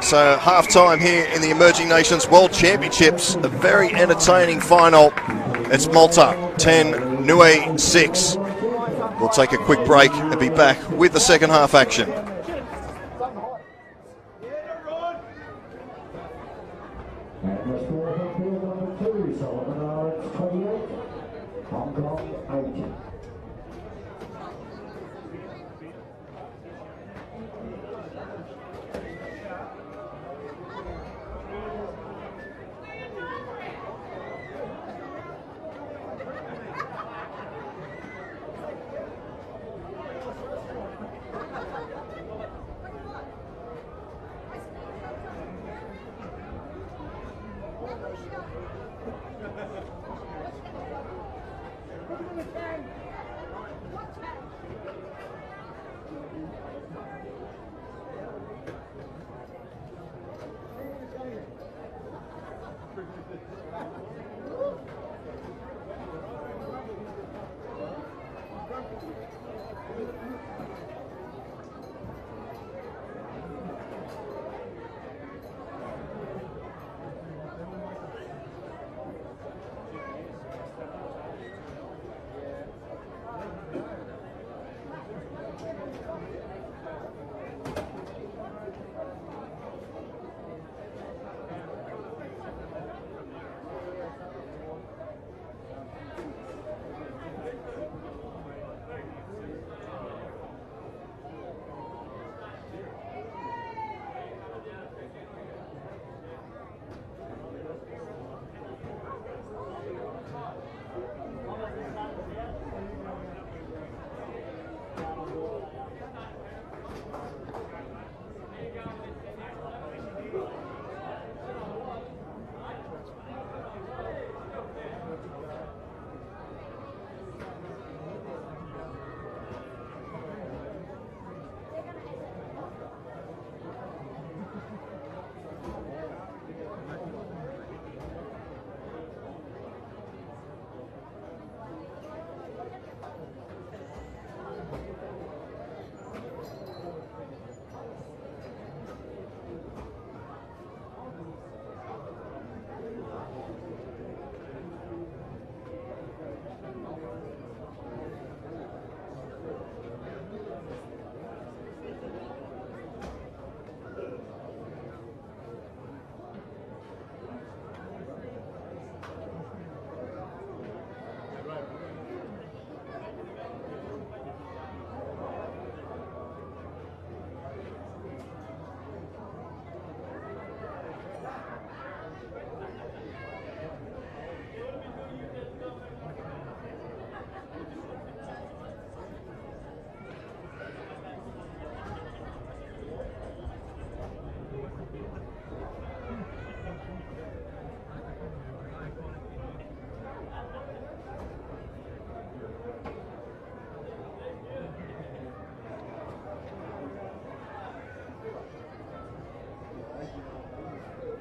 A: So half time here in the Emerging Nations World Championships. A very entertaining final. It's Malta 10, NIUE 6. We'll take a quick break and be back with the second half action.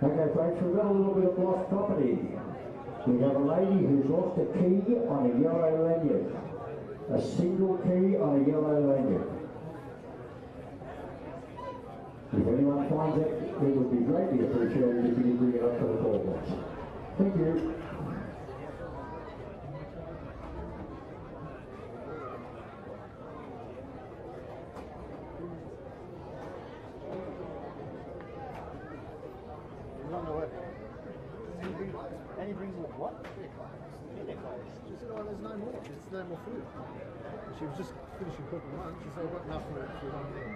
D: Okay, folks, we've got a little bit of lost property. We have a lady who's lost a key on a yellow lanyard. A single key on a yellow lanyard. If anyone finds it, it would be greatly appreciated if you bring it up to the call box. Thank you.
B: And he brings what? She said, oh, there's no more. There's no more food. She was just finishing cooking lunch. She said, I've got enough for one meal.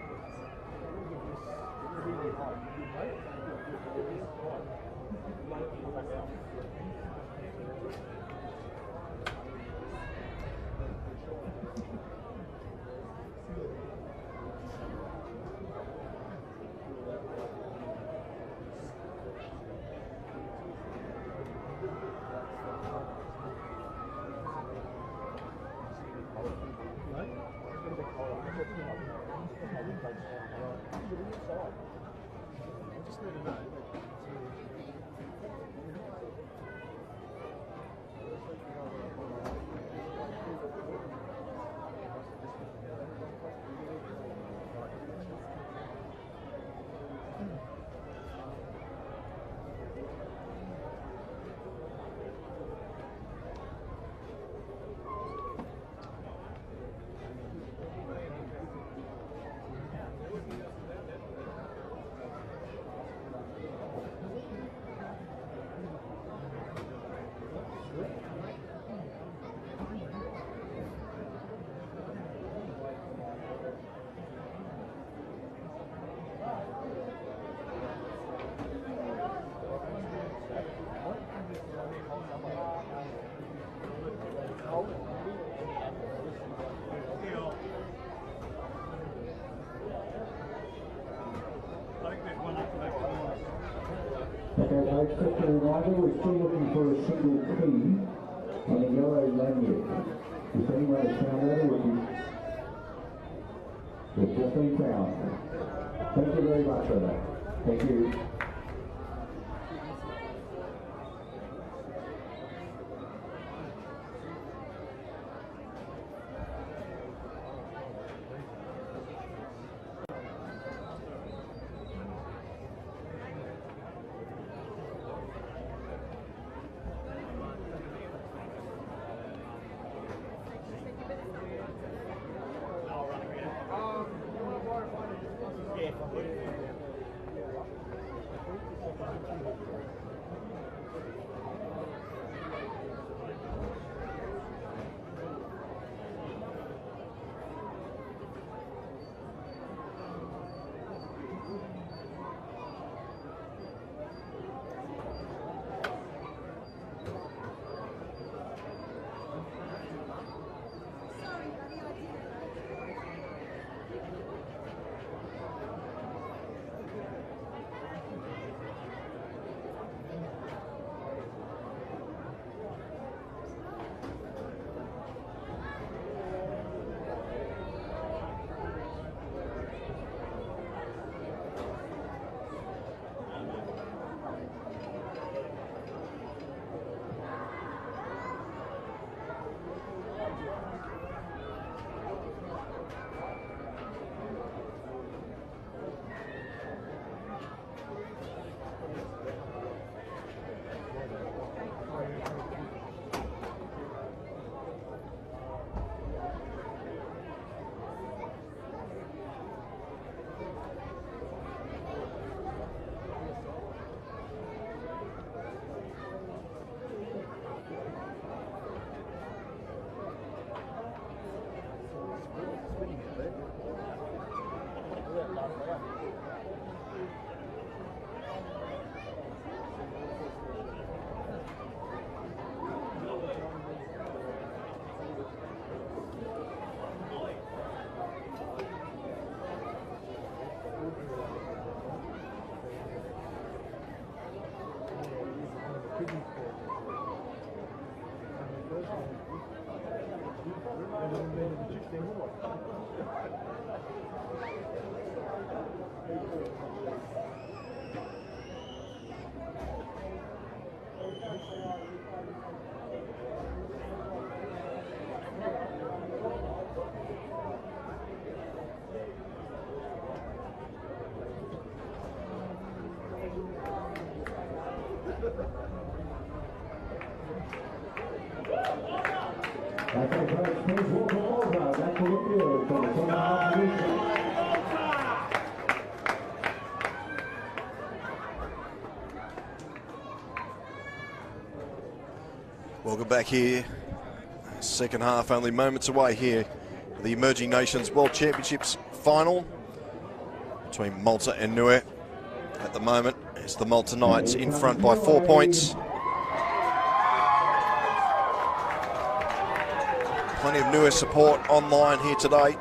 B: I just need to know.
D: Okay, folks, just a reminder, we're still looking for a single key on a yellow lanyard. If anyone has found that, it would be... It's just been found. Thank you very much for that. Thank you. Okay, folks, please welcome Malta back to the field for the 10.5 position.
A: Welcome back here. Second half only moments away here. The Emerging Nations World Championships final between Malta and NIUE. At the moment, it's the Malta Knights in front by 4 points. Plenty of NIUE support online here today,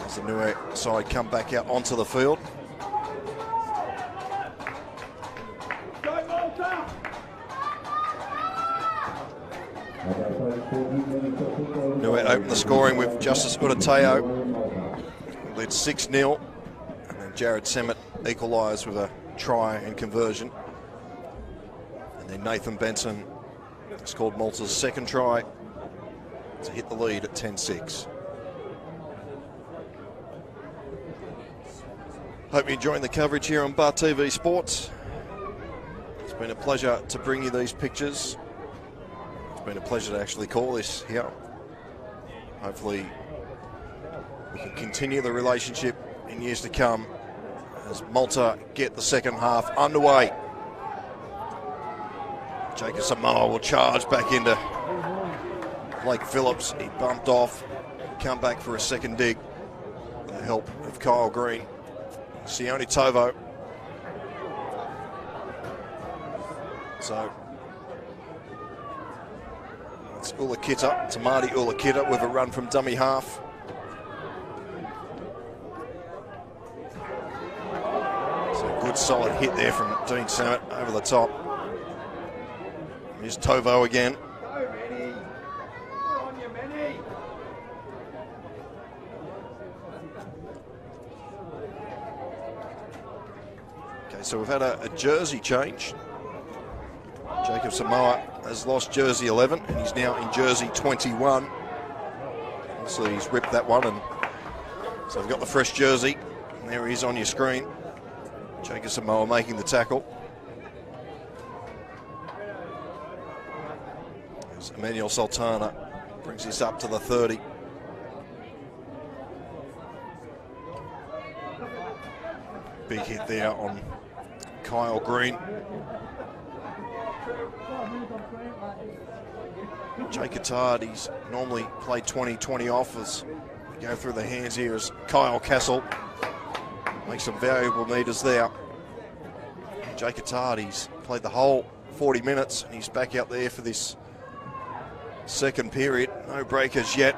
A: as the NIUE side come back out onto the field. NIUE opened the scoring with Justice Udateo, led 6-0, and then Jared Semmett equalised with a try and conversion. And then Nathan Benson scored Malta's second try to hit the lead at 10-6. Hope you're enjoying the coverage here on Bar TV Sports. It's been a pleasure to bring you these pictures. It's been a pleasure to actually call this here. Hopefully we can continue the relationship in years to come as Malta get the second half underway. Jacob Samoa will charge back into Blake Phillips. He bumped off, come back for a second dig with the help of Kyle Green. Sione Tovo. So it's Ulakita, Tamati Ulakita with a run from dummy half. So a good solid hit there from Dean Samet over the top. Here's Tovo again. Okay, so we've had a jersey change. Jacob Samoa has lost jersey 11 and he's now in jersey 21. So he's ripped that one, and so we've got the fresh jersey. And there he is on your screen. Jacob Samoa making the tackle. As Emmanuel Sultana brings this up to the 30. Big hit there on Kyle Green. Jay Cotard, he's normally played 20 off as we go through the hands here as Kyle Castle makes some valuable meters there. Jay Cotard, he's played the whole 40 minutes and he's back out there for this second period. No breakers yet.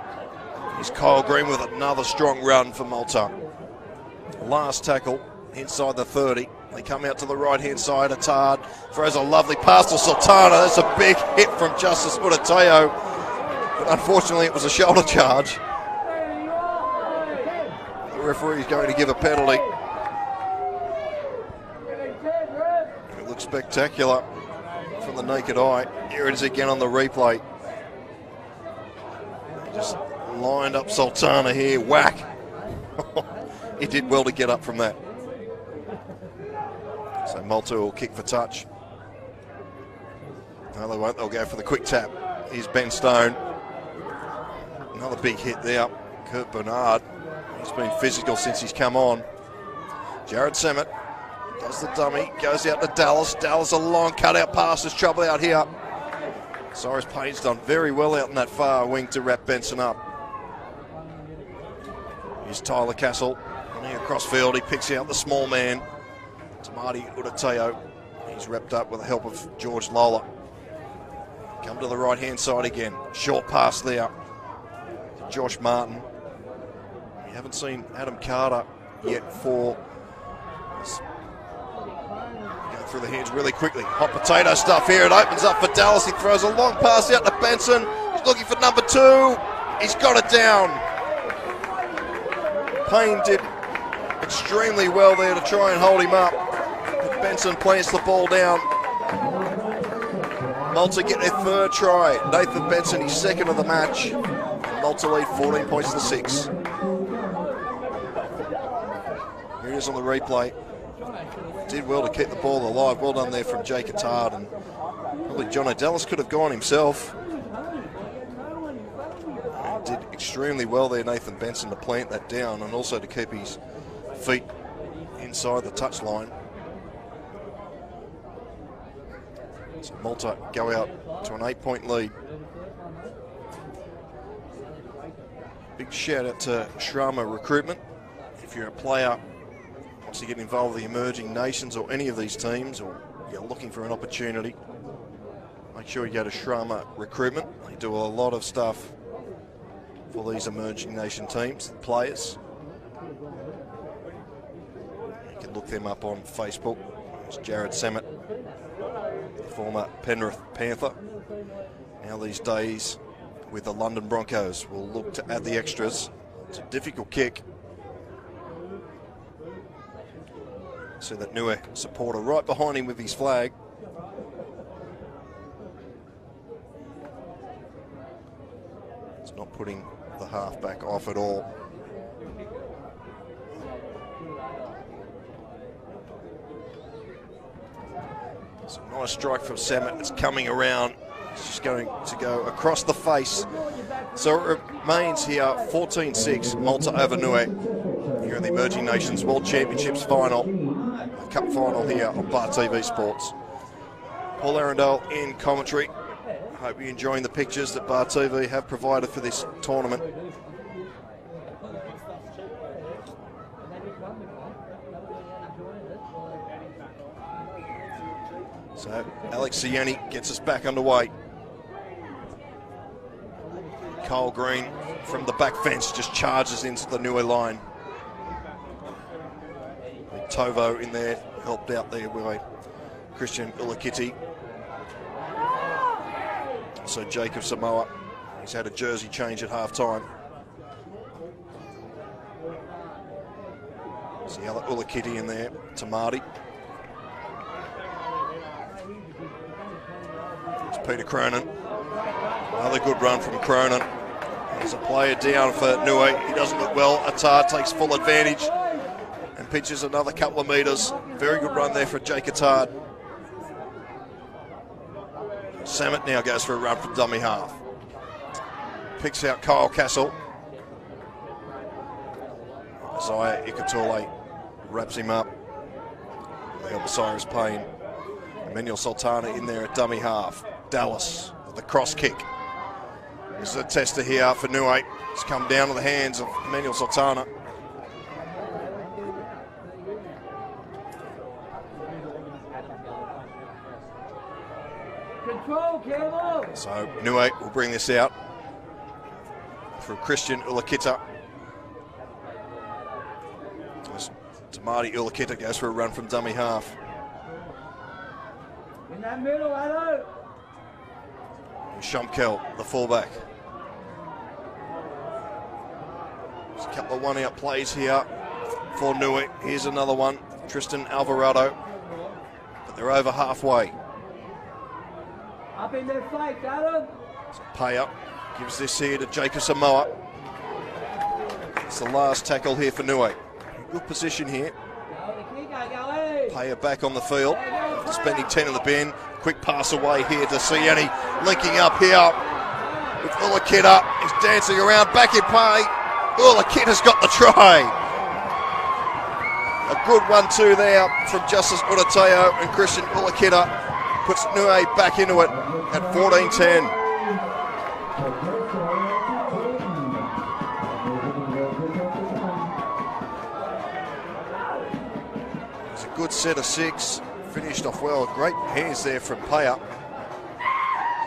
A: Here's Kyle Green with another strong run for Malta. Last tackle inside the 30. They come out to the right-hand side. Attard throws a lovely pass to Sultana. That's a big hit from Justice Udateo. But unfortunately, it was a shoulder charge. The referee is going to give a penalty. It looks spectacular from the naked eye. Here it is again on the replay. Just lined up Sultana here. Whack. He did well to get up from that. So Malta will kick for touch. No, they won't. They'll go for the quick tap. Here's Ben Stone. Another big hit there. Kurt Bernard. He's been physical since he's come on. Jared Semmett does the dummy. Goes out to Dallas. Dallas a long cutout pass. There's trouble out here. Cyrus Payne's done very well out in that far wing to wrap Benson up. Here's Tyler Castle. Running across field. He picks out the small man. Tamati Udateo. He's wrapped up with the help of George Lola. Come to the right-hand side again. Short pass there to Josh Martin. We haven't seen Adam Carter yet for... Go through the hands really quickly. Hot potato stuff here. It opens up for Dallas. He throws a long pass out to Benson. He's looking for number 2. He's got it down. Payne did extremely well there to try and hold him up. But Benson plants the ball down. Malta get their third try. Nathan Benson, he's second of the match. Malta lead 14 points to 6. Here it is on the replay. did well to keep the ball alive. Well done there from Jake Attard, and probably John O'Dallas could have gone himself. Did extremely well there, Nathan Benson, to plant that down and also to keep his feet inside the touchline. So Malta go out to an 8-point lead. Big shout out to Shrama Recruitment. If you're a player wants to get involved with the emerging nations or any of these teams, or you're looking for an opportunity, make sure you go to Shrama Recruitment. They do a lot of stuff for these emerging nation teams, players. You can look them up on Facebook. There's Jared Samet, former Penrith Panther. Now these days with the London Broncos, will look to add the extras. It's a difficult kick. So that NIUE supporter right behind him with his flag. It's not putting the halfback off at all. It's a nice strike from Samet. It's coming around. It's just going to go across the face. So it remains here 14-6, Malta over NIUE here in the Emerging Nations World Championships final, a cup final here on Bar TV Sports. Paul Arundel in commentary. Hope you're enjoying the pictures that Bar TV have provided for this tournament. So Alex Sieni gets us back underway. Cole Green from the back fence just charges into the NIUE line. Tovo in there, helped out there by Christian Ulakiti. So Jacob Samoa, he's had a jersey change at half-time. See Ulakiti in there, Tamati. It's Peter Cronin. Another good run from Cronin. There's a player down for NIUE. He doesn't look well. Attard takes full advantage and pitches another couple of metres. Very good run there for Jake Attard. Samet now goes for a run from dummy half. Picks out Kyle Castle. Isaiah Ikatole wraps him up. Osiris Payne. Emmanuel Sultana in there at dummy half. Dallas with the cross kick. This is a tester here for NIUE. It's come down to the hands of Emmanuel Sultana. So NIUE will bring this out through Christian Ulakita. Tamati Ulakita goes for a run from dummy half.
E: In that middle, Adam.
A: Shumkel, the fullback. There's a couple of one-out plays here for NIUE. Here's another one, Tristan Alvarado. But they're over halfway.
E: Up in their fight, Adam.
A: So pay up, gives this here to Jacob Samoa. It's the last tackle here for NIUE. Good position here. Payer back on the field, spending 10 in the bin. Quick pass away here to Sieni, linking up here with Ulakita. He's dancing around, back in play. Ulakita's got the try. A good 1-2 there from Justice Urateo, and Christian Ulakita puts NIUE back into it at 14-10. Good set of 6, finished off well. Great hands there from Paya.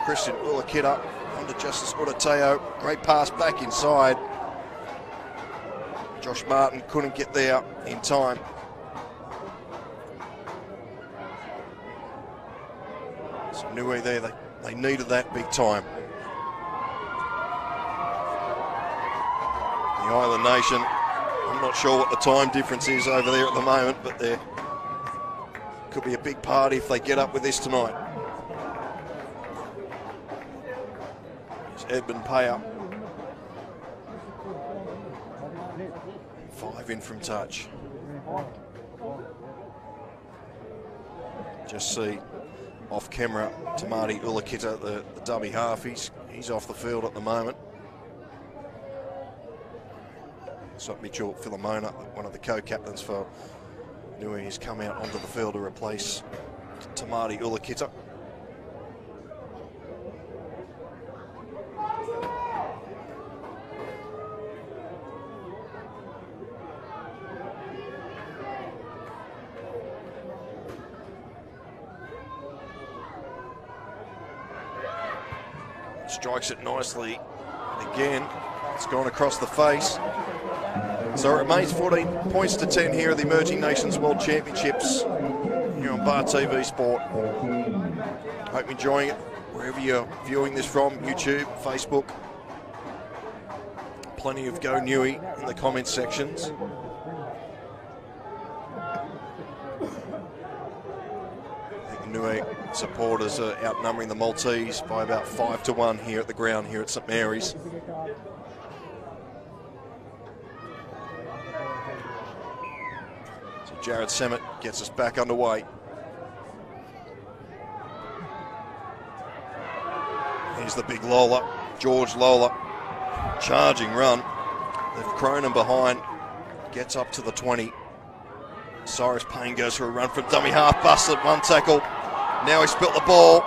A: Christian Ulakita under Justice Urateo. Great pass back inside. Josh Martin couldn't get there in time. So NIUE there, they needed that big time. The Island Nation, I'm not sure what the time difference is over there at the moment, but they're could be a big party if they get up with this tonight. It's Edmund Payer. 5 in from touch. Just see off camera Tamati Ulakita, the dummy half. He's off the field at the moment. So Mitchell Philomona, one of the co-captains for NIUE, has come out onto the field to replace Tamati Ulakita. Strikes it nicely, and again, it's gone across the face. So it remains 14 points to 10 here at the Emerging Nations World Championships here on Bar TV Sport. Hope you're enjoying it wherever you're viewing this from, YouTube, Facebook. Plenty of Go NIUE in the comments sections. NIUE supporters are outnumbering the Maltese by about 5-1 here at the ground here at St Mary's. So Jared Semmett gets us back underway. Here's the big Lola, George Lola, charging run. They've Cronin behind, gets up to the 20. Cyrus Payne goes for a run from dummy half, busted, one tackle. Now he spilt the ball.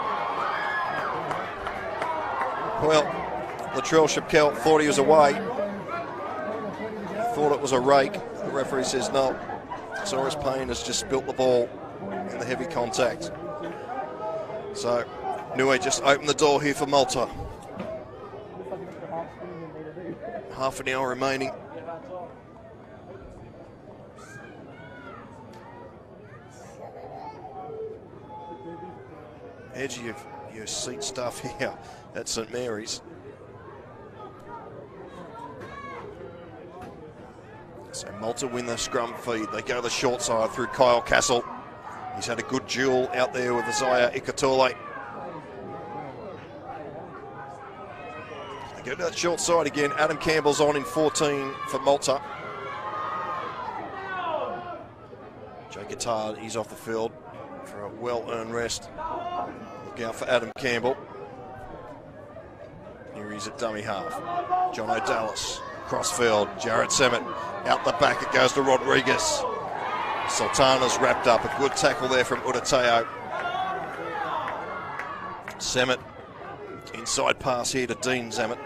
A: Well, Latrell Chappell thought he was away. He thought it was a rake. The referee says no. Cyrus Payne has just spilt the ball in the heavy contact. So NIUE just opened the door here for Malta. Half an hour remaining. Edgy of your seat stuff here at St Mary's. So Malta win the scrum feed. They go the short side through Kyle Castle. He's had a good duel out there with Isaiah Ikatole. They go to that short side again. Adam Campbell's on in 14 for Malta. Jake Attard, he's off the field for a well-earned rest. Look out for Adam Campbell. Here he's at dummy half. John O'Dallas, crossfield. Jared Semmett, out the back it goes to Rodriguez. Sultana's wrapped up. A good tackle there from Udateo. Semmett, inside pass here to Dean Zammett.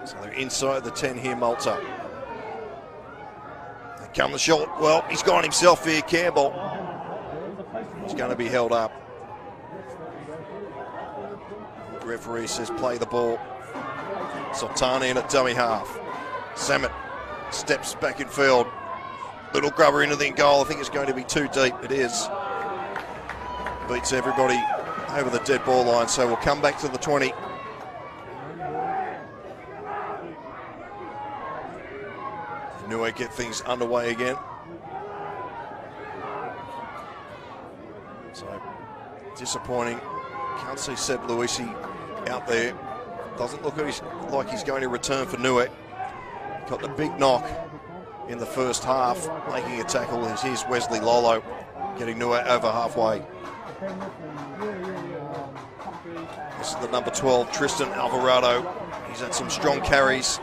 A: So they're inside the 10 here, Malta. They come the short. Well, he's gone himself here, Campbell. He's going to be held up. The referee says play the ball. Sultana in at dummy half. Zammett steps back in field. Little grubber into the goal. I think it's going to be too deep. It is. Beats everybody over the dead ball line. So we'll come back to the 20. NIUE get things underway again. So disappointing. Can't see Seb Luisi out there. Doesn't look like he's going to return for NIUE. Got the big knock in the first half. Making a tackle is here's Wesley Lolo, getting NIUE over halfway. This is the number 12, Tristan Alvarado. He's had some strong carries.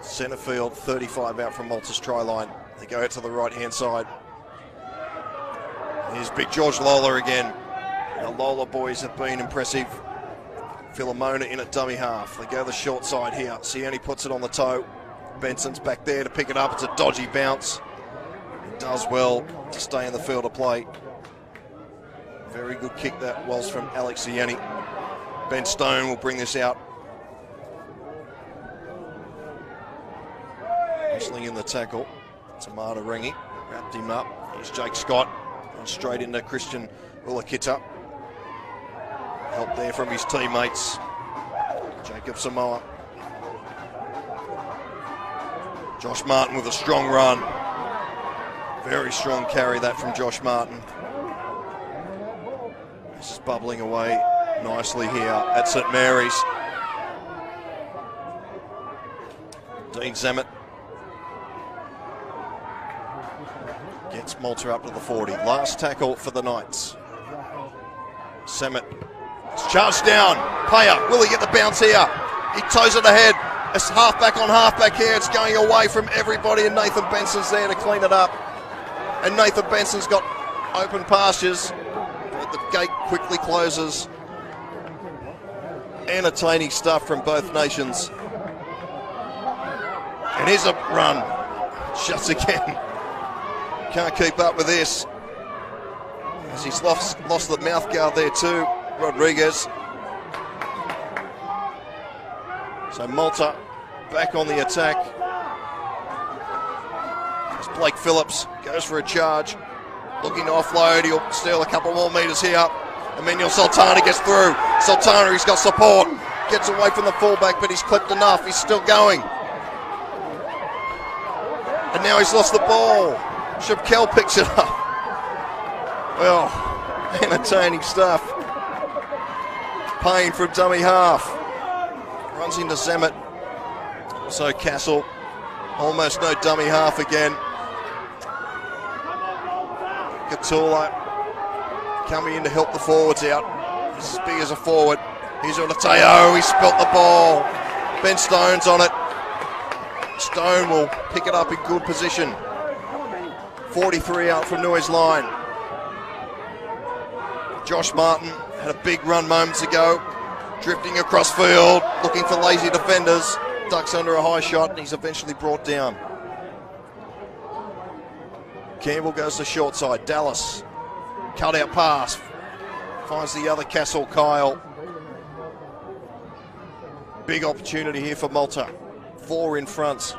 A: Centre field, 35 out from Malta's try line. They go out to the right-hand side. Here's big George Lola again. The Lola boys have been impressive. Philomona in at dummy half. They go the short side here. Sione puts it on the toe. Benson's back there to pick it up. It's a dodgy bounce. He does well to stay in the field of play. Very good kick that was from Alex Sione. Ben Stone will bring this out. Whistling in the tackle. Tamata Ringi wrapped him up. Here's Jake Scott. And straight into Christian Ulakita. Help there from his teammates. Jacob Samoa. Josh Martin with a strong run. Very strong carry that from Josh Martin. This is bubbling away nicely here at St Mary's. Dean Zammett. Gets Malta up to the 40. Last tackle for the Knights. Samet. It's charged down. Player, will he get the bounce here? He toes it ahead. It's halfback on halfback here. It's going away from everybody, and Nathan Benson's there to clean it up. And Nathan Benson's got open pastures, but the gate quickly closes. Entertaining stuff from both nations. And here's a run. Shuts again. Can't keep up with this. As he's lost the mouth guard there too, Rodriguez. So Malta back on the attack. As Blake Phillips goes for a charge. Looking to offload, he'll steal a couple more metres here. Emmanuel Sultana gets through. Sultana, he's got support. Gets away from the fullback, but he's clipped enough. He's still going. And now he's lost the ball. Shabkel picks it up. Well, entertaining stuff. Payne from dummy half. Runs into Zamet. Also Castle. Almost no dummy half again. Katula coming in to help the forwards out. He's as big as a forward. Here's Olateo. He spilt the ball. Ben Stone's on it. Stone will pick it up in good position. 43 out from NIUE's line. Josh Martin had a big run moments ago. Drifting across field, looking for lazy defenders. Ducks under a high shot, and he's eventually brought down. Campbell goes to short side. Dallas, cut out pass. Finds the other Castle, Kyle. Big opportunity here for Malta. 4 in front.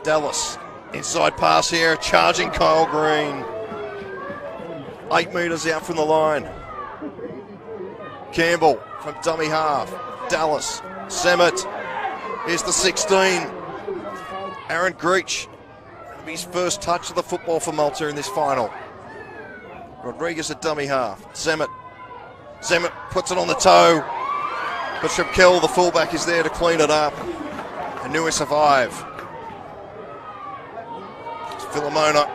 A: Dallas, inside pass here, charging Kyle Green. 8 metres out from the line. Campbell from dummy half. Dallas, Samet. Here's the 16. Aaron Greach. His first touch of the football for Malta in this final. Rodriguez at dummy half. Samet. Samet puts it on the toe. But Shabkel, the fullback, is there to clean it up. And NIUE survive. It's Filomona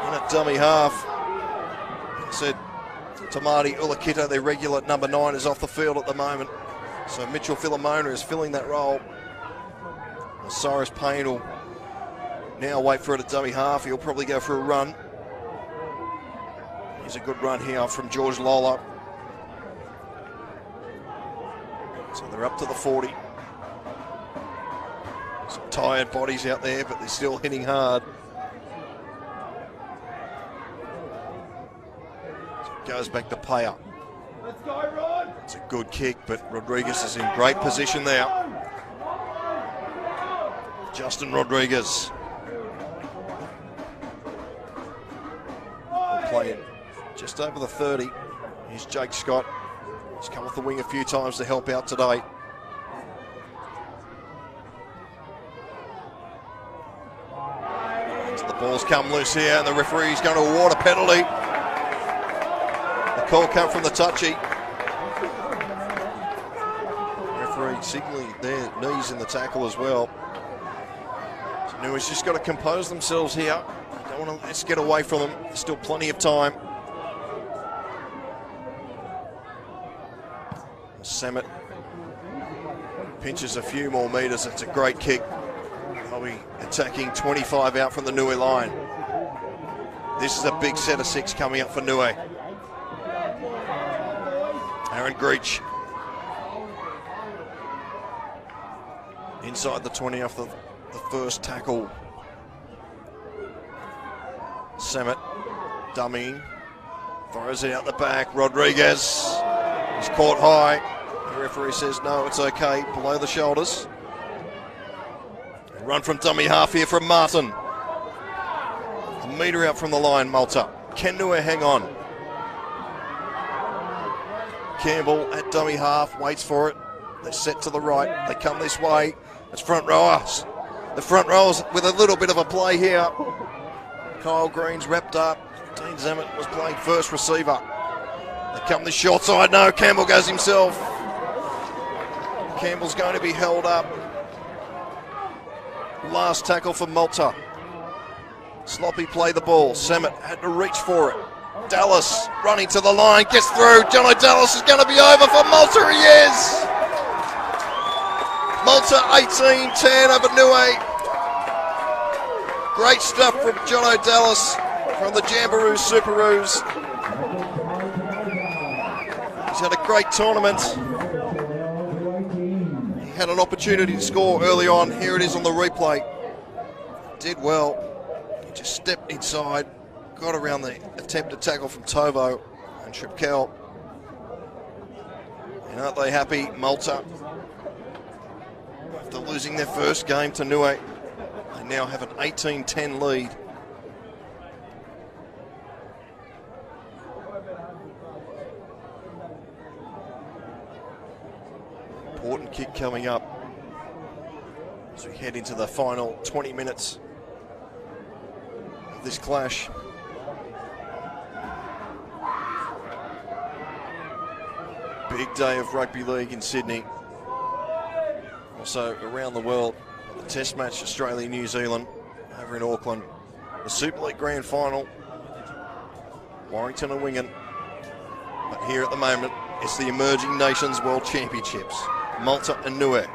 A: in at dummy half. Said Tamati Ulakita, their regular number 9, is off the field at the moment. So Mitchell Filomona is filling that role. Cyrus Payne will now wait for it at dummy half. He'll probably go for a run. Here's a good run here from George Lola. So they're up to the 40. Some tired bodies out there, but they're still hitting hard. So it goes back to Paya.
E: Let's go, Rod.
A: It's a good kick, but Rodriguez is in great position there. Justin Rodriguez. We're playing just over the 30. Here's Jake Scott. He's come off the wing a few times to help out today. So the ball's come loose here, and the referee's going to award a penalty. The call come from the touchy. Referee signaling their knees in the tackle as well. So NIUE's just got to compose themselves here. Don't want to let's get away from them. There's still plenty of time. Samet pinches a few more metres. It's a great kick. They'll be attacking 25 out from the NIUE line. This is a big set of 6 coming up for NIUE. Aaron Greach. Inside the 20 off the first tackle. Samet dummying. Throws it out the back. Rodriguez. He's caught high. The referee says no, it's okay. Below the shoulders. Run from dummy half here from Martin. A metre out from the line, Malta. Can NIUE hang on? Campbell at dummy half, waits for it. They're set to the right. They come this way. It's front rowers. The front rowers with a little bit of a play here. Kyle Green's wrapped up. Dean Zamet was playing first receiver. They come this short side. No, Campbell goes himself. Campbell's going to be held up. Last tackle for Malta. Sloppy play the ball. Samet had to reach for it. Dallas running to the line, gets through. Jono Dallas is going to be over for Malta. He is. Malta 18-10 over NIUE. Great stuff from Jono Dallas from the Jamboree Superoos. He's had a great tournament. He had an opportunity to score early on. Here it is on the replay. Did well. He just stepped inside, got around the attempted tackle from Tovo and Tripkel. And aren't they happy, Malta? After losing their first game to NIUE, they now have an 18-10 lead. Important kick coming up as we head into the final 20 minutes of this clash. Big day of rugby league in Sydney. Also around the world, the Test match Australia-New Zealand over in Auckland. The Super League Grand Final, Warrington and Wingan. But here at the moment, it's the Emerging Nations World Championships. Malta and NIUE.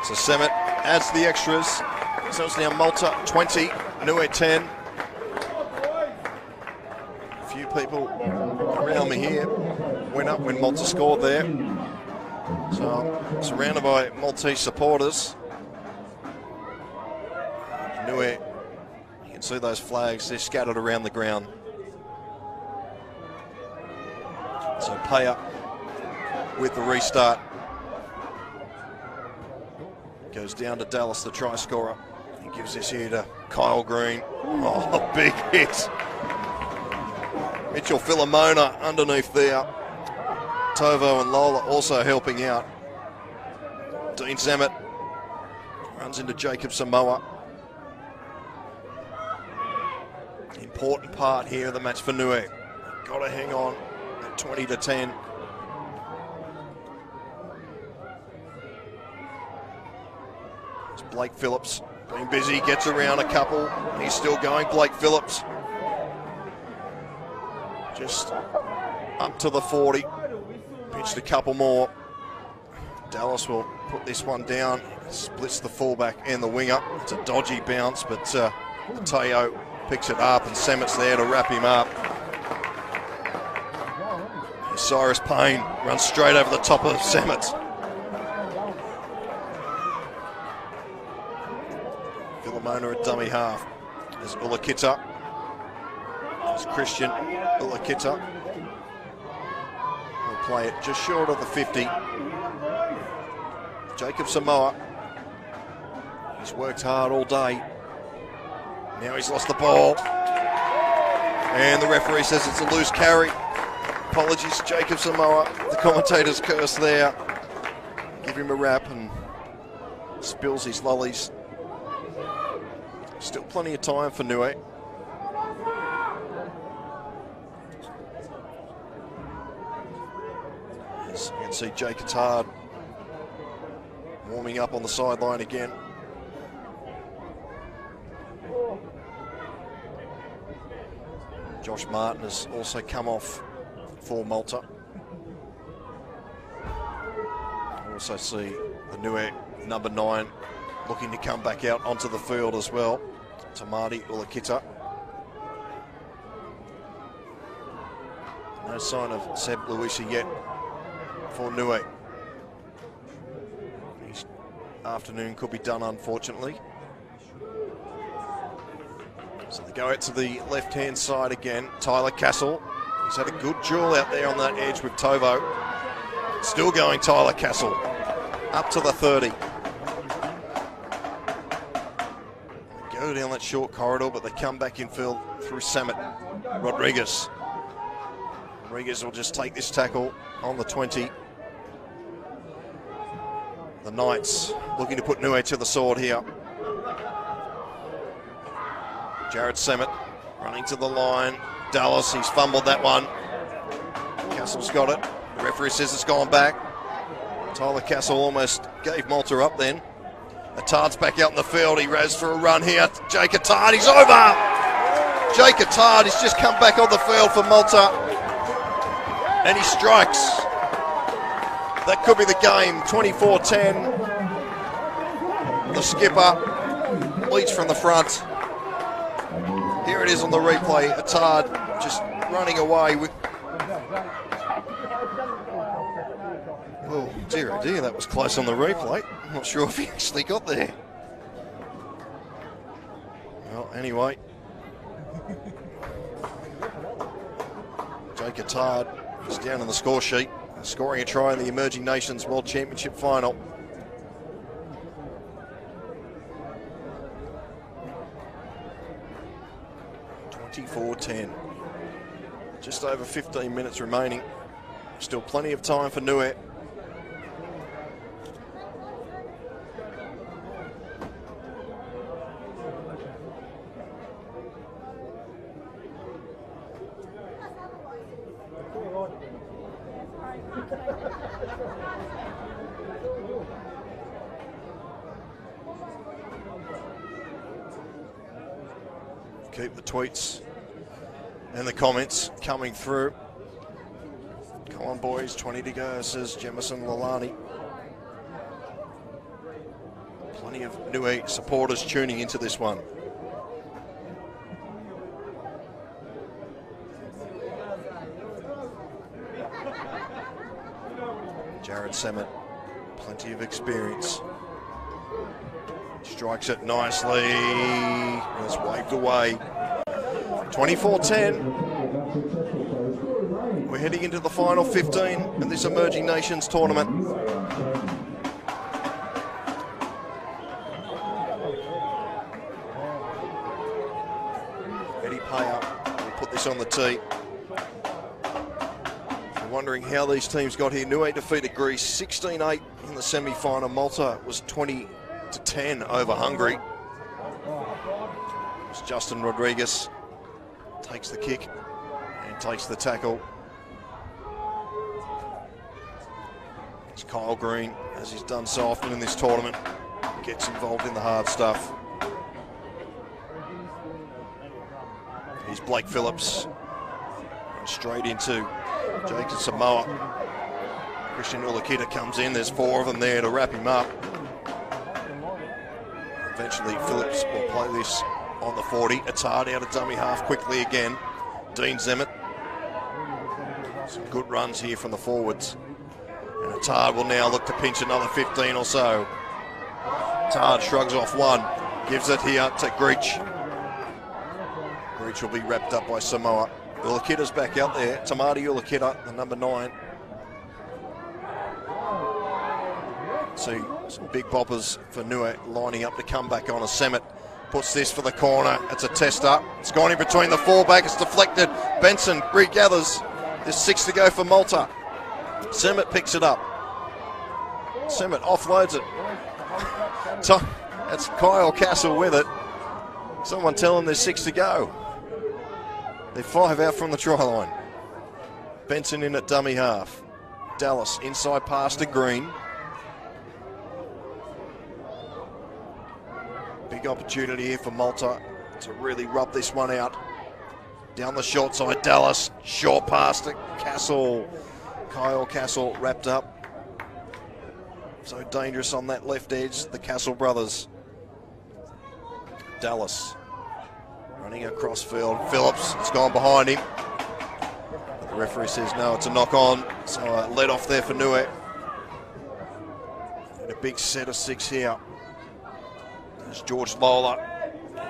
A: So Samet adds the extras. So it's now Malta 20, NIUE 10. A few people around me here went up when Malta scored there. So surrounded by Maltese supporters. NIUE, you can see those flags, they're scattered around the ground. So Paya with the restart. Goes down to Dallas, the try scorer. He gives this here to Kyle Green. Oh, big hit. Mitchell Philomona underneath there. Tovo and Lola also helping out. Dean Samet runs into Jacob Samoa. Important part here of the match for NIUE. Got to hang on at 20-10. Blake Phillips being busy, gets around a couple. He's still going, Blake Phillips. Just up to the 40. Pitched a couple more. Dallas will put this one down. Splits the fullback and the winger. It's a dodgy bounce, but Teo picks it up and Samet's there to wrap him up. Cyrus Payne runs straight over the top of Samet. Philomona a dummy half. There's Ulakita. There's Christian Ulakita. He'll play it just short of the 50. Jacob Samoa. He's worked hard all day. Now he's lost the ball. And the referee says it's a loose carry. Apologies, Jacob Samoa. The commentator's curse there. Give him a wrap and spills his lollies. Still plenty of time for NIUE. As you can see, Jake Attard warming up on the sideline again. Josh Martin has also come off for Malta. Also see the NIUE number 9 looking to come back out onto the field as well. Tamati Ulakita. No sign of Seb Luisi yet for NIUE. His afternoon could be done, unfortunately. So they go out to the left-hand side again. Tyler Castle. He's had a good duel out there on that edge with Tovo. Still going Tyler Castle. Up to the 30. Go down that short corridor, but they come back infield through Samet. Rodriguez. Rodriguez will just take this tackle on the 20. The Knights looking to put NIUE to the sword here. Jared Semmett running to the line. Dallas, he's fumbled that one. Castle's got it. The referee says it's gone back. Tyler Castle almost gave Malta up then. Attard's back out in the field. He raz for a run here. Jake Attard, he's over! Jake Attard has just come back on the field for Malta. And he strikes. That could be the game. 24-10. The skipper leads from the front. Here it is on the replay. Attard just running away with... Oh dear, oh dear, that was close on the replay. I'm not sure if he actually got there. Well, anyway. Jake Attard is down on the score sheet, scoring a try in the Emerging Nations World Championship final. (24-10). Just over 15 minutes remaining. Still plenty of time for NIUE. Keep the tweets and the comments coming through. Come on, boys, 20 to go, says Jemison Lalani. Plenty of NIUE supporters tuning into this one. Jared Semmett, plenty of experience. Strikes it nicely, and it's waved away. 24-10. We're heading into the final 15 of this Emerging Nations tournament. Eddie Payer will put this on the tee. If you're wondering how these teams got here, NIUE defeated Greece 16-8 in the semi-final. Malta was 20-10 over Hungary. It's Justin Rodriguez takes the kick and takes the tackle. It's Kyle Green, as he's done so often in this tournament, gets involved in the hard stuff. Here's Blake Phillips, and straight into Jacob Samoa. Christian Ulakita comes in, there's four of them there to wrap him up. Eventually Phillips will play this on the 40. Attard out of dummy half quickly again. Dean Zemmett. Some good runs here from the forwards. And Attard will now look to pinch another 15 or so. Attard shrugs off one. Gives it here to Greach. Greach will be wrapped up by Samoa. Ulakita's back out there. Tamati Ulakita, the number 9. See some big boppers for NIUE lining up to come back on. A Semmett puts this for the corner. It's a tester. It's gone in between the fullback. It's deflected. Benson regathers. There's 6 to go for Malta. Semmett picks it up. Semmett offloads it. That's Kyle Castle with it. Someone tell him there's 6 to go. They're 5 out from the try line. Benson in at dummy half. Dallas inside pass to Green. Big opportunity here for Malta to really rub this one out. Down the short side, Dallas, short pass to Castle. Kyle Castle wrapped up. So dangerous on that left edge, the Castle brothers. Dallas running across field. Phillips, it's gone behind him. But the referee says no, it's a knock on. So let off there for NIUE. And a big set of 6 here. As George Lola,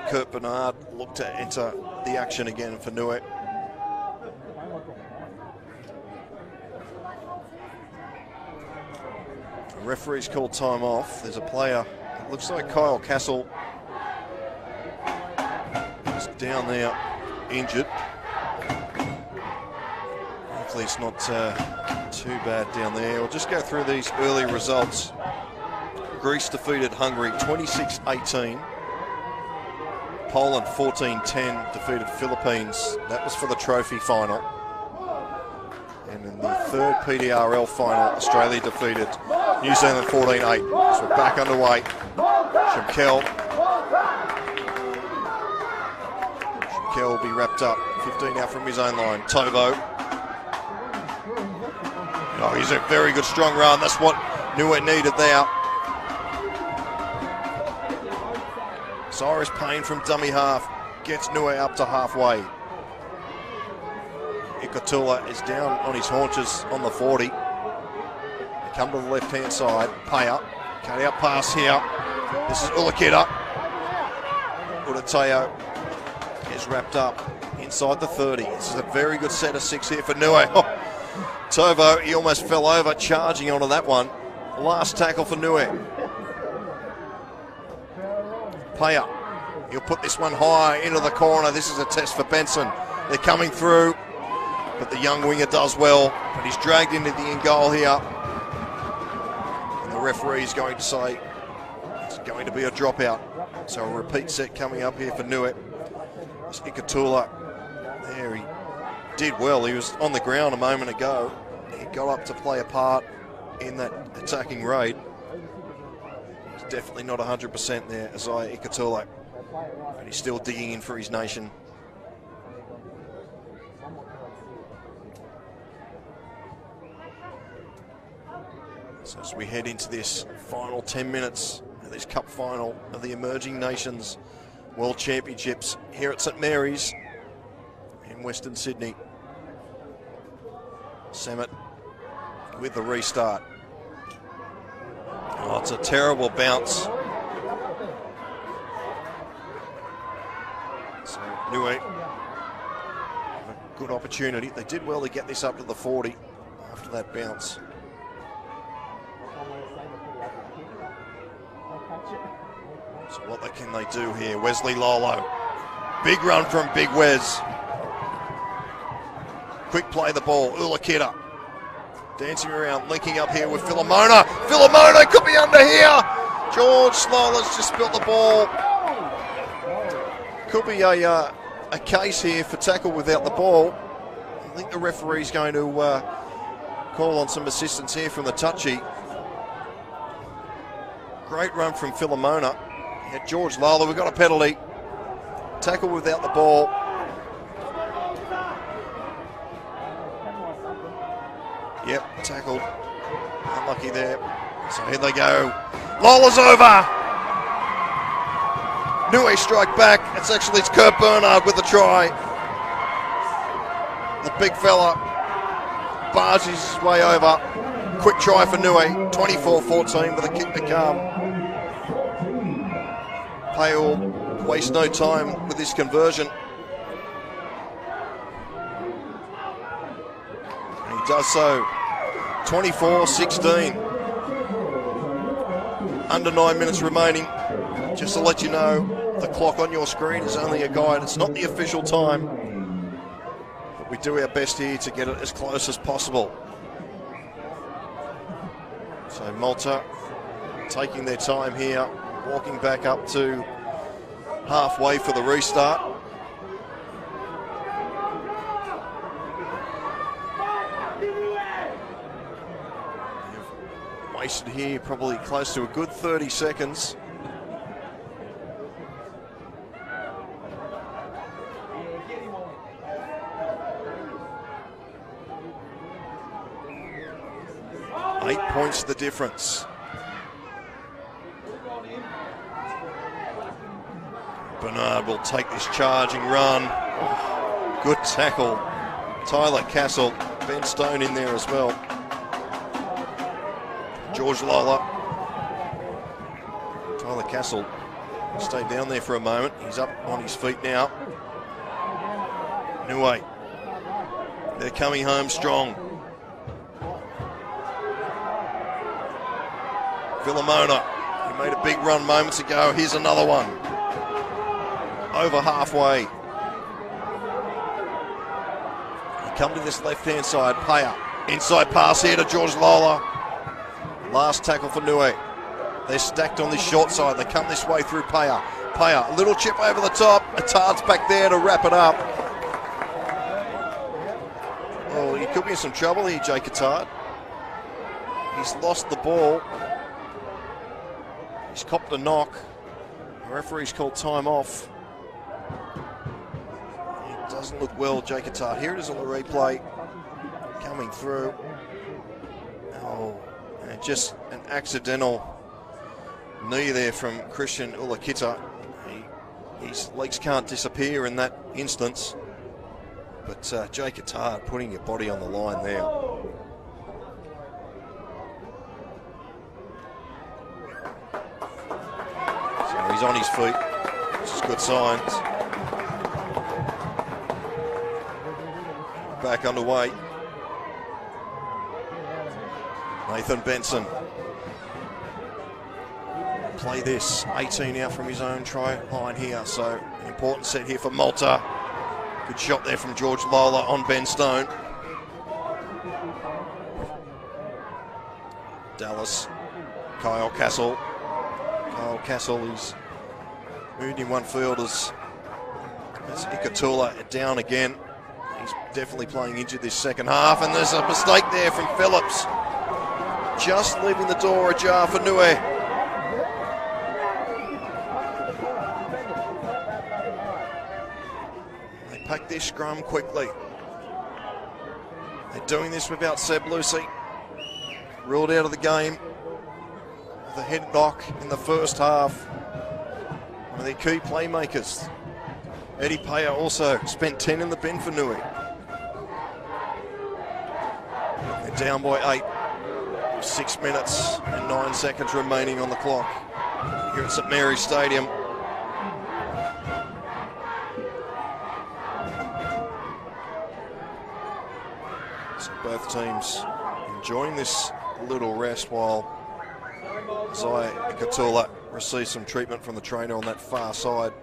A: Kurt Bernard look to enter the action again for NIUE. The referee's called time off. There's a player, it looks like Kyle Castle, is down there injured. Hopefully it's not too bad down there. We'll just go through these early results Greece defeated Hungary 26-18. Poland 14-10 defeated Philippines. That was for the trophy final. And in the third PDRL final, Australia defeated New Zealand 14-8. So we're back underway. Shimkel will be wrapped up. 15 out from his own line. Tovo. Oh, he's a very good strong run. That's what NIUE needed there. Cyrus Payne from dummy half gets NIUE up to halfway. Ikatula is down on his haunches on the 40. They come to the left-hand side. Paya, cut out pass here. This is Ulakita. Udateo is wrapped up inside the 30. This is a very good set of 6 here for NIUE. Oh, Tovo, he almost fell over charging onto that one. Last tackle for NIUE. Paya, he'll put this one high into the corner. This is a test for Benson. They're coming through, but the young winger does well, but he's dragged into the end goal here. And the referee is going to say it's going to be a dropout. So a repeat set coming up here for NIUE. It's Ikatula. There, he did well. He was on the ground a moment ago. He got up to play a part in that attacking raid. He's definitely not 100% there, Isaiah Ikatula. But he's still digging in for his nation. So as we head into this final 10 minutes of this cup final of the Emerging Nations World Championships here at St Mary's in Western Sydney. Samet with the restart. Oh, it's a terrible bounce. So NIUE, a good opportunity. They did well to get this up to the 40 after that bounce. So what can they do here? Wesley Lolo. Big run from Big Wes. Quick play the ball. Ulakita dancing around, linking up here with Filomona. Filomona could be under here. George Lola's just spilt the ball. Could be a case here for tackle without the ball. I think the referee's going to call on some assistance here from the touchy. Great run from Filomona. Yeah, George Lola, we've got a penalty. Tackle without the ball. Yep, tackled. Unlucky there. So here they go. Lola's over. NIUE strike back. It's Kurt Bernard with the try. The big fella barges his way over. Quick try for NIUE. 24-14 with a kick to come. Payal wastes no time with this conversion. And he does so. 24-16. Under 9 minutes remaining. Just to let you know, the clock on your screen is only a guide. It's not the official time. But we do our best here to get it as close as possible. So Malta taking their time here, walking back up to halfway for the restart. They've wasted here probably close to a good 30 seconds. Eight points the difference. Bernard will take this charging run. Good tackle. Tyler Castle, Ben Stone in there as well. George Lola. Tyler Castle stayed down there for a moment. He's up on his feet now. NIUE, they're coming home strong. Filomona, he made a big run moments ago. Here's another one. Over halfway. They come to this left-hand side. Paya. Inside pass here to George Lola. Last tackle for NIUE. They're stacked on this short side. They come this way through Paya. Paya, a little chip over the top. Attard's back there to wrap it up. Oh, he could be in some trouble here, Jake Attard. He's lost the ball. He's copped a knock. The referee's called time off. It doesn't look well, Jake Attard. Here it is on the replay. Coming through. Oh, and just an accidental knee there from Christian Ulakita. His legs can't disappear in that instance. But Jake Attard putting your body on the line there. So he's on his feet, which is good signs. Back underway. Nathan Benson. Play this, 18 out from his own try line here, so an important set here for Malta. Good shot there from George Lola on Ben Stone. Dallas, Kyle Castle. Kyle Castle is moved in one field as Ikatula down again. He's definitely playing injured this second half, and there's a mistake there from Phillips. Just leaving the door ajar for NIUE. Pack this scrum quickly. They're doing this without Seb Lucy. Ruled out of the game with a head knock in the first half. One of their key playmakers. Eddie Paya also spent 10 in the bin for NIUE. They're down by 8. 6 minutes and 9 seconds remaining on the clock here at St Mary's Stadium. So both teams enjoying this little rest while Zai Ikatula receives some treatment from the trainer on that far side.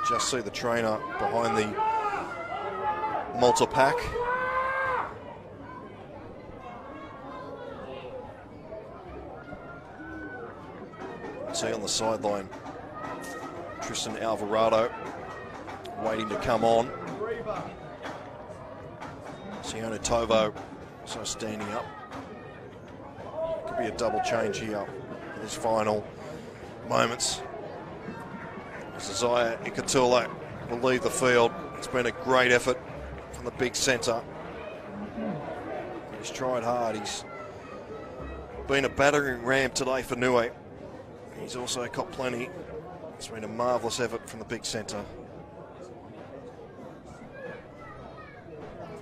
A: Just see the trainer behind the Malta pack. See on the sideline, Tristan Alvarado waiting to come on. Siona Tovo also standing up. Could be a double change here in his final moments. Zaya Ikatula will leave the field. It's been a great effort from the big centre. He's tried hard. He's been a battering ram today for NIUE. He's also got plenty. It's been a marvellous effort from the big centre.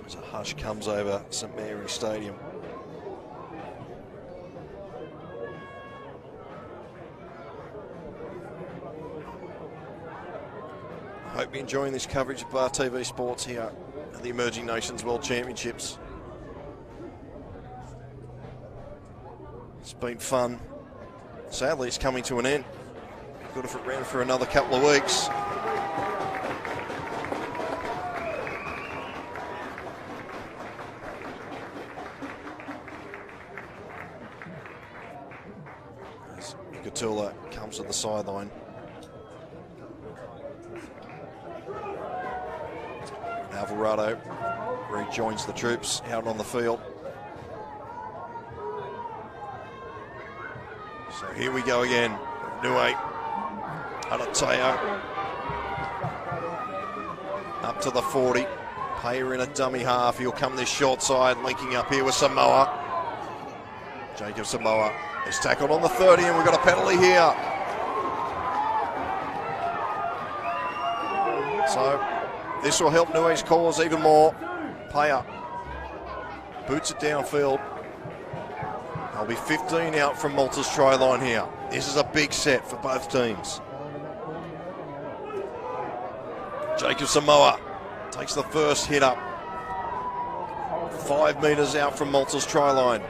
A: As a hush comes over St Mary's Stadium. I hope you're enjoying this coverage of Bar TV Sports here at the Emerging Nations World Championships. It's been fun. Sadly, it's coming to an end. Good if it ran for another couple of weeks. As Ikatula comes to the sideline. Alvarado rejoins the troops out on the field. So here we go again. NIUE, Adateo, up to the 40. Paya in a dummy half. He'll come this short side, linking up here with Samoa. Jacob Samoa is tackled on the 30, and we've got a penalty here. So this will help NIUE's cause even more. Paya boots it downfield. There'll be 15 out from Malta's try line here. This is a big set for both teams. Jacob Samoa takes the first hit up. 5 metres out from Malta's try line.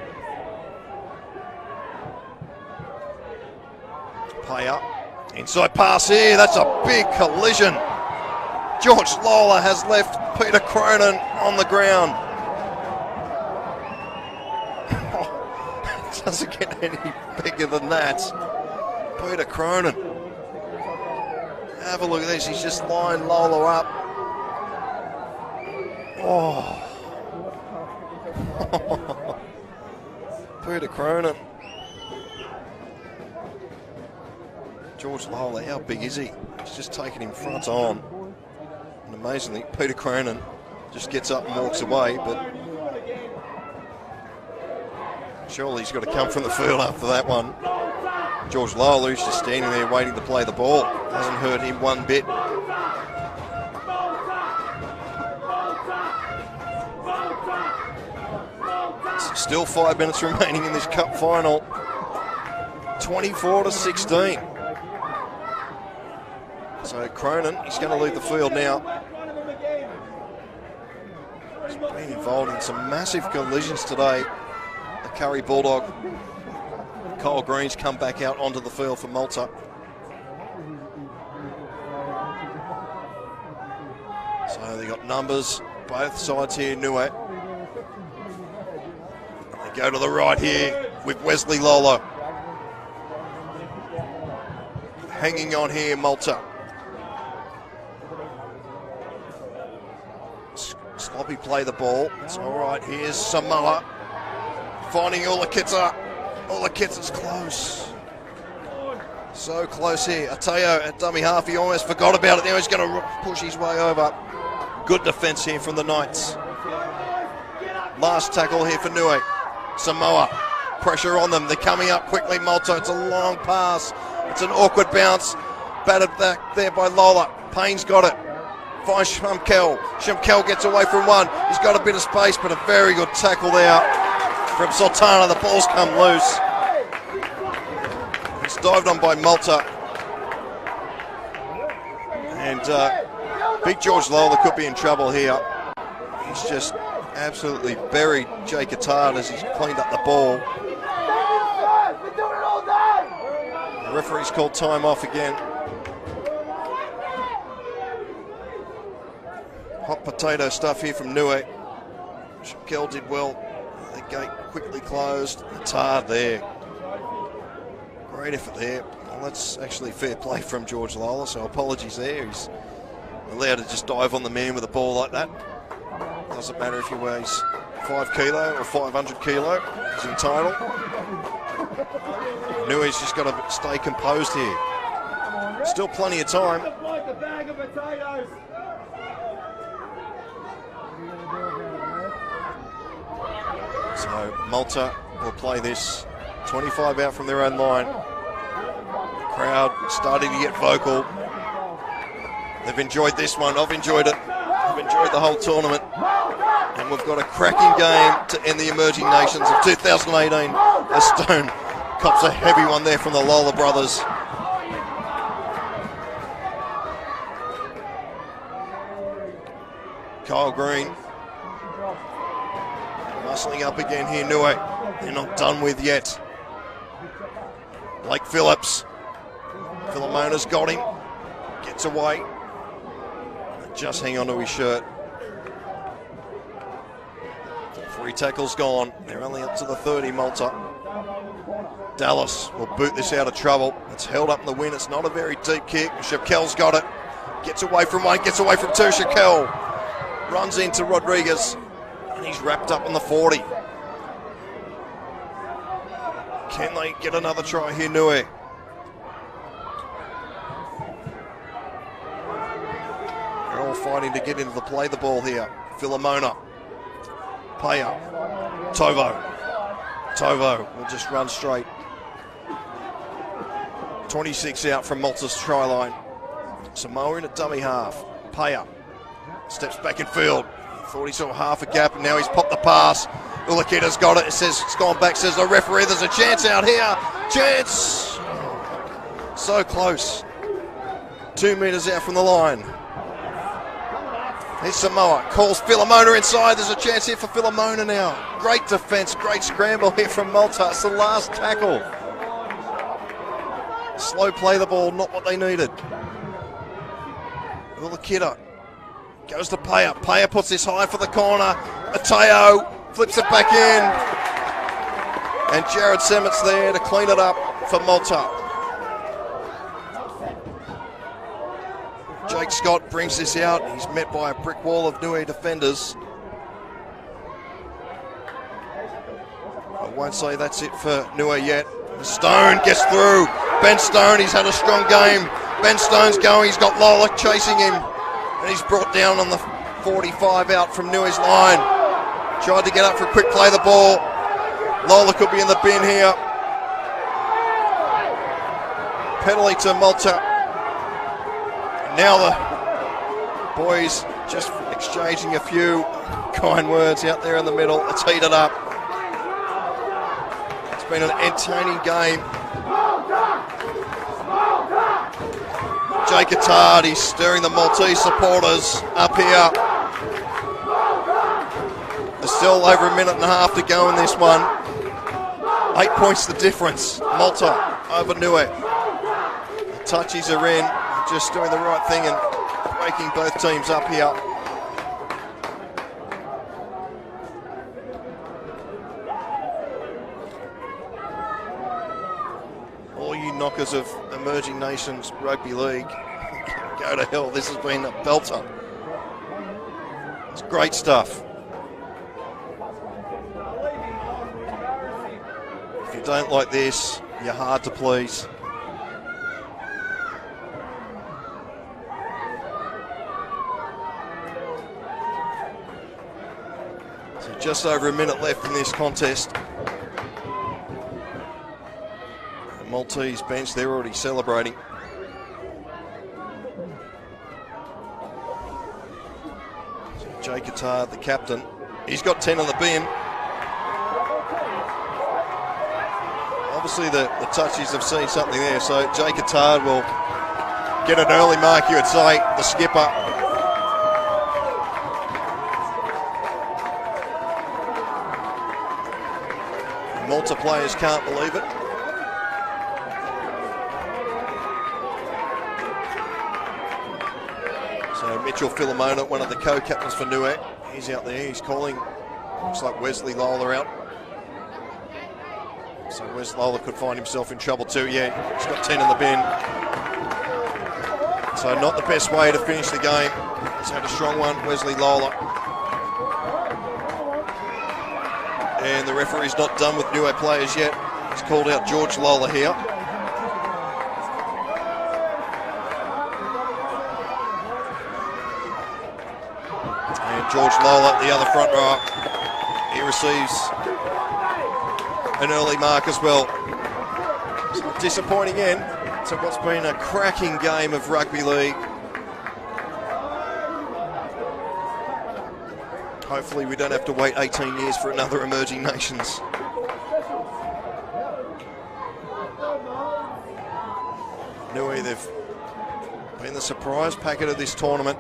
A: Paya, inside pass here, that's a big collision. George Lola has left Peter Cronin on the ground. Doesn't get any bigger than that. Peter Cronin. Have a look at this. He's just lined Lola up. Oh. Peter Cronin. George Lola, how big is he? He's just taking him front on. And amazingly, Peter Cronin just gets up and walks away, but surely he's got to come from the field after that one. George Lola, who's just standing there waiting to play the ball. Hasn't hurt him one bit. Still 5 minutes remaining in this cup final. 24-16. So Cronin, he's going to lead the field now. He's been involved in some massive collisions today. The Curry Bulldog. Kyle Green's come back out onto the field for Malta. So they got numbers both sides here. NIUE. They go to the right here with Wesley Lola. Hanging on here, Malta. Sloppy play the ball. It's all right. Here's Samoa finding Ulakita. Ulakita's close. So close here. Ateo at dummy half. He almost forgot about it. Now he's going to push his way over. Good defence here from the Knights. Last tackle here for NIUE. Samoa. Pressure on them. They're coming up quickly. Malta. It's a long pass. It's an awkward bounce. Batted back there by Lola. Payne's got it. Finds Shumkel. Shumkel gets away from one. He's got a bit of space, but a very good tackle there from Sultana. The ball's come loose. It's dived on by Malta. And big George Lola could be in trouble here. He's just absolutely buried Jay Qatar as he's cleaned up the ball. The referee's called time off again. Hot potato stuff here from NIUE. Shumkel did well. The gate quickly closed. Qatar there. Great effort there. Well, that's actually fair play from George Lola, so apologies there. He's allowed to just dive on the man with a ball like that. Doesn't matter if he weighs 5 kilo or 500 kilo. He's entitled. NIUE's just got to stay composed here. Still plenty of time. So Malta will play this 25 out from their own line. Crowd starting to get vocal. They've enjoyed this one. I've enjoyed it. I've enjoyed the whole tournament. And we've got a cracking game to end the Emerging Nations of 2018. As Stone cops a heavy one there from the Lola brothers. Kyle Green muscling up again here, NIUE. They're not done with yet. Blake Phillips. Philomona's got him. Gets away. Just hang on to his shirt. 3 tackles gone. They're only up to the 30, Malta. Dallas will boot this out of trouble. It's held up in the wind. It's not a very deep kick. Shakel's got it. Gets away from one, gets away from 2. Shakel runs into Rodriguez. And he's wrapped up on the 40. Can they get another try here, NIUE? They're all fighting to get into the play the ball here. Philomona. Paya. Tovo. Tovo will just run straight. 26 out from Malta's try line. Samoa in a dummy half. Paya steps back in field. Thought he saw half a gap, and now he's popped the pass. Ulakita's got it. It says it's gone back. Says the referee, there's a chance out here. Chance. So close. 2 metres out from the line. Here's Samoa. Calls Philomona inside. There's a chance here for Philomona now. Great defence. Great scramble here from Malta. It's the last tackle. Slow play the ball. Not what they needed. Ulakita goes to Paya. Paya puts this high for the corner. Ateo flips it back in. And Jared Semmett's there to clean it up for Malta. Jake Scott brings this out. He's met by a brick wall of NIUE defenders. I won't say that's it for NIUE yet. Stone gets through. Ben Stone, he's had a strong game. Ben Stone's going, he's got Lola chasing him. And he's brought down on the 45 out from NIUE's line. Tried to get up for a quick play the ball. Lola could be in the bin here. Penalty to Malta. Now the boys just exchanging a few kind words out there in the middle. It's heated up. It's been an entertaining game. Jake Attard, he's stirring the Maltese supporters up here. There's still over a minute and a half to go in this one. 8 points the difference. Malta over NIUE. The touchies are in. Just doing the right thing and breaking both teams up here. All you knockers of Emerging Nations Rugby League, go to hell. This has been a belter. It's great stuff. If you don't like this, you're hard to please. Just over a minute left in this contest. The Maltese bench, they're already celebrating. So Jake Attard, the captain, he's got 10 on the bin. Obviously the touchies have seen something there, so Jake Attard will get an early mark, you would say, the skipper. Malta players can't believe it. So Mitchell Filomona, one of the co-captains for NIUE, he's out there, he's calling. Looks like Wesley Lola out. So Wes Lola could find himself in trouble too. Yeah, he's got 10 in the bin. So not the best way to finish the game. He's had a strong one, Wesley Lola. And the referee's not done with NIUE players yet. He's called out George Lola here. And George Lola, the other front rower, he receives an early mark as well. So disappointing end to what's been a cracking game of rugby league. Hopefully we don't have to wait 18 years for another Emerging Nations. NIUE, they've been the surprise packet of this tournament.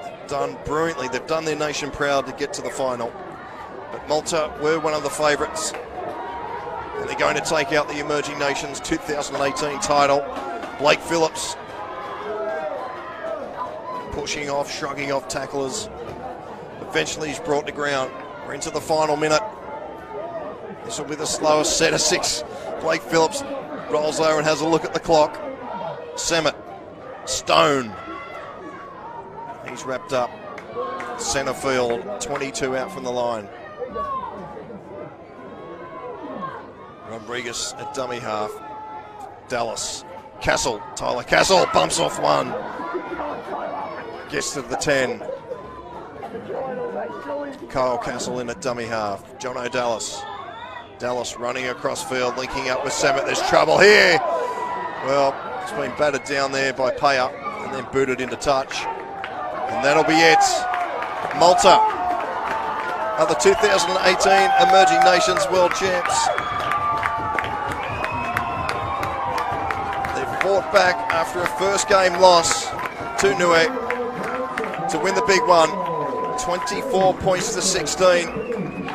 A: They've done brilliantly. They've done their nation proud to get to the final. But Malta were one of the favourites. And they're going to take out the Emerging Nations 2018 title. Blake Phillips pushing off, shrugging off tacklers. Eventually he's brought to ground. We're into the final minute. This will be the slowest set of 6. Blake Phillips rolls over and has a look at the clock. Semmett, Stone. He's wrapped up. Centre field, 22 out from the line. Rodriguez at dummy half. Dallas, Castle, Tyler Castle bumps off one. Gets to the 10. Kyle Castle in at dummy half. Jono Dallas. Dallas running across field, linking up with Semmett. There's trouble here. Well, it's been battered down there by Payer and then booted into touch. And that'll be it. Malta are the 2018 Emerging Nations World Champs. They've fought back after a first game loss to NIUE to win the big one. 24 points to 16. And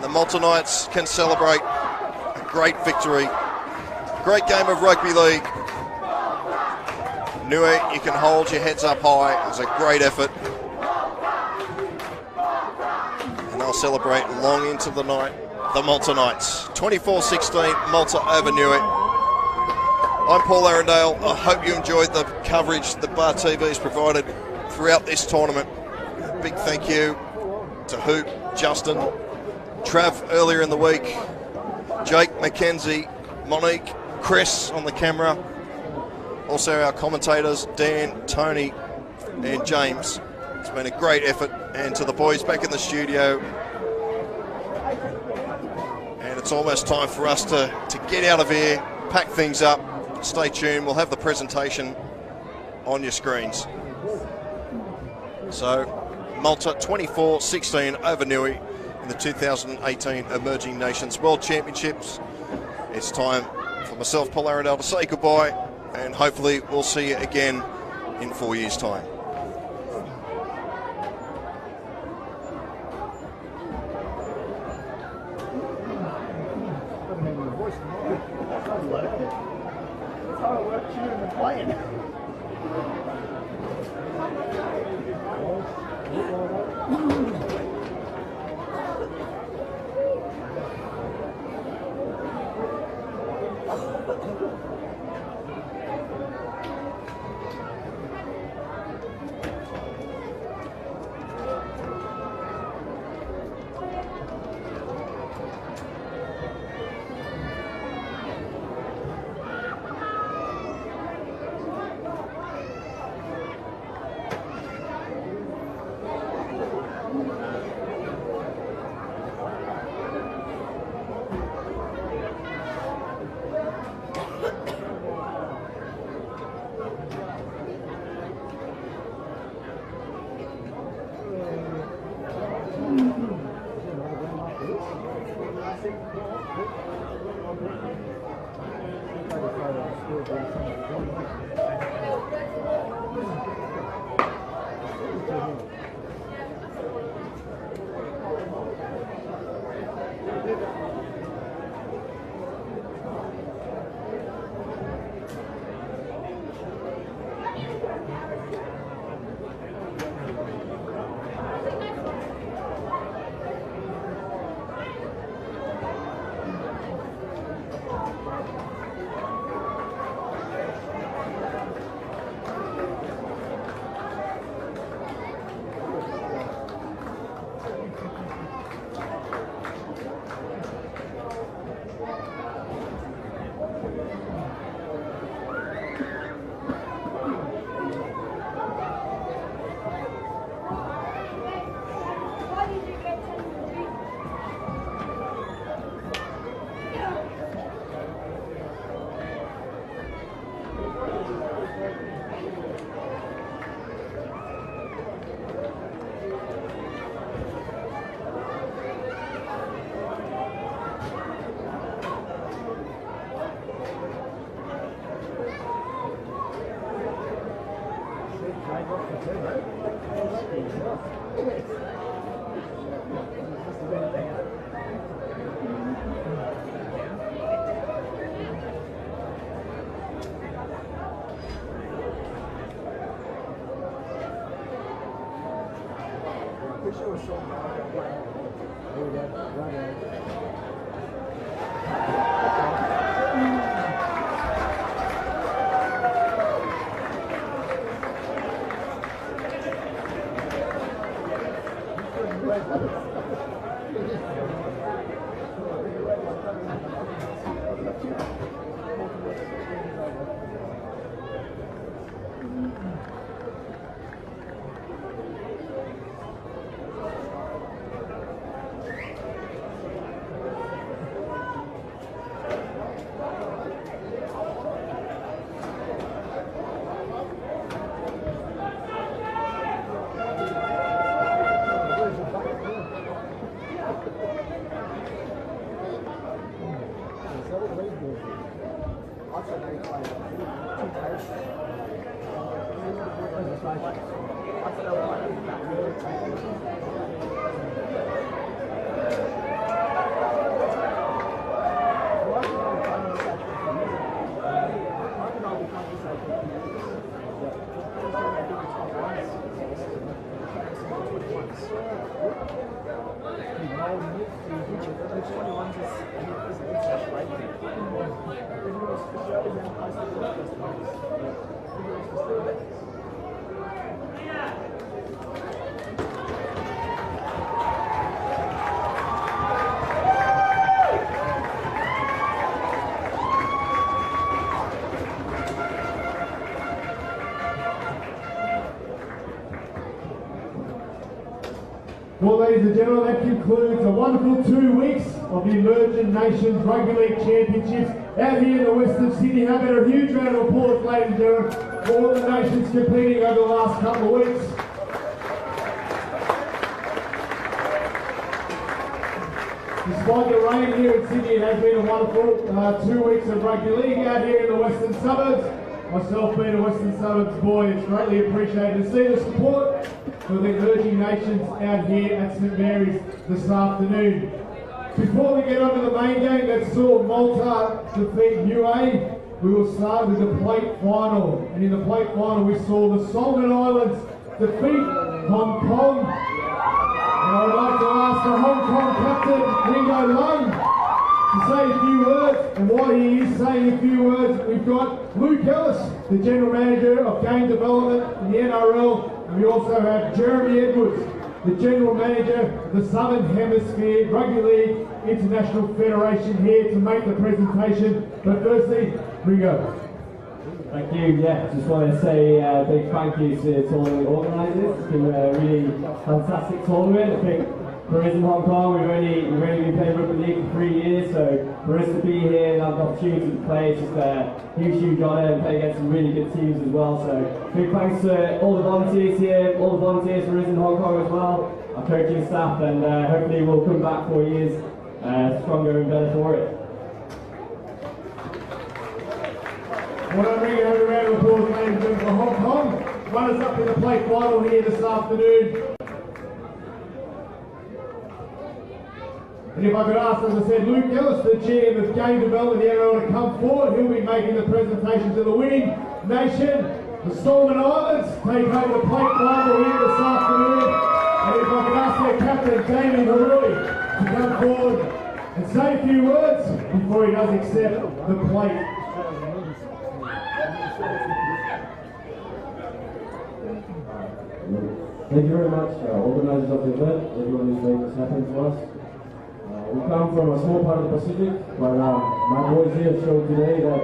A: the Malta Knights can celebrate a great victory. Great game of rugby league. NIUE, you can hold your heads up high. It was a great effort. And they'll celebrate long into the night the Malta Knights. 24-16, Malta over NIUE. I'm Paul Arundale. I hope you enjoyed the coverage that Bar TV has provided throughout this tournament. A big thank you to Hoop, Justin, Trav earlier in the week, Jake, Mackenzie, Monique, Chris on the camera, also our commentators, Dan, Tony and James. It's been a great effort, and to the boys back in the studio. And it's almost time for us to get out of here, pack things up. Stay tuned, we'll have the presentation on your screens. So, Malta 24-16 over NIUE in the 2018 Emerging Nations World Championships. It's time for myself, Paul Arundale, to say goodbye, and hopefully we'll see you again in 4 years' time.
F: Well, ladies and gentlemen, that concludes a wonderful 2 weeks of the Emerging Nations Rugby League Championships out here in the Western Sydney. How about a huge round of applause, ladies and gentlemen, for all the nations competing over the last couple of weeks. Despite the rain here in Sydney, it has been a wonderful 2 weeks of rugby league out here in the Western Suburbs. Myself being a Western Suburbs boy, it's greatly appreciated to see the support for the emerging nations out here at St Mary's this afternoon. Before we get on to the main game that saw Malta defeat NIUE, we will start with the plate final. And in the plate final we saw the Solomon Islands defeat Hong Kong. And I would like to ask the Hong Kong captain, Ringo Lung, to say a few words. And while he is saying a few words, we've got Luke Ellis, the General Manager of Game Development in the NRL. And we also have Jeremy Edwards, the General Manager of the Southern Hemisphere Rugby League International Federation, here to make the presentation. But firstly, Ringo.
G: Thank you. Yeah, just want to say a big thank you to all the organisers. It's been a really fantastic tournament. I think for us in Hong Kong, we've only been playing rugby league for 3 years, so for us to be here and have the opportunity to play, it's just a huge honour, and play against some really good teams as well. So big thanks to all the volunteers here, all the volunteers for us in Hong Kong as well, our coaching staff, and hopefully we'll come back 4 years stronger and better for it.
F: Well, I'm bringing over a round of applause, ladies and gentlemen, for Hong Kong. Runners up in the plate final here this afternoon. And if I could ask, as I said, Luke Ellis, the GM of Game Development, the NRL, to come forward. He'll be making the presentation to the winning nation, the Solomon Islands, take over the plate final here this afternoon. And if I could ask their captain, Damien Harui, to come forward and say a few words before he does accept the plate.
G: Thank you very much, organisers of the event, everyone who's made this happen for us. We come from a small part of the Pacific, but my boys here showed today that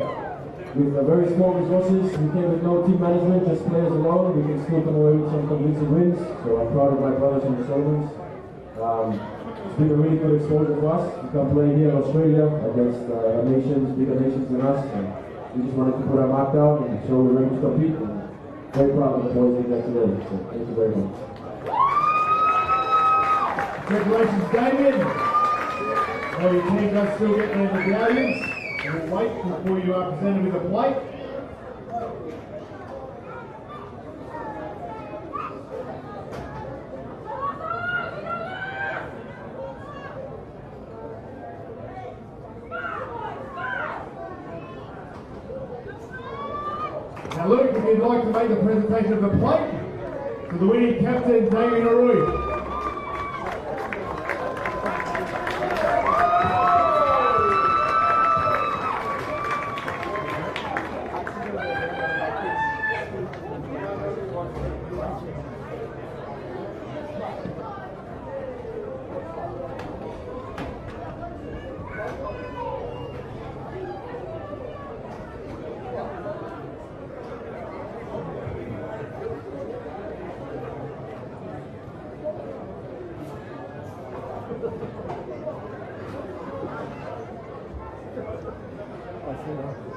G: with very small resources, we came with no team management, just players alone, we can still come away with some convincing wins. So I'm proud of my brothers from the Solomons. It's been a really good exposure for us. We can play here in Australia against nations, bigger nations than us. And we just wanted to put our mark down and show we're ready to compete. And very proud of the boys we got today. So thank you very much.
F: Congratulations, Damien. Well, your team does still get their medallions. We'll wait before you are presented with a plate. Now Luke, if you'd like to make the presentation of the plate to the winning captain, Damien Harui.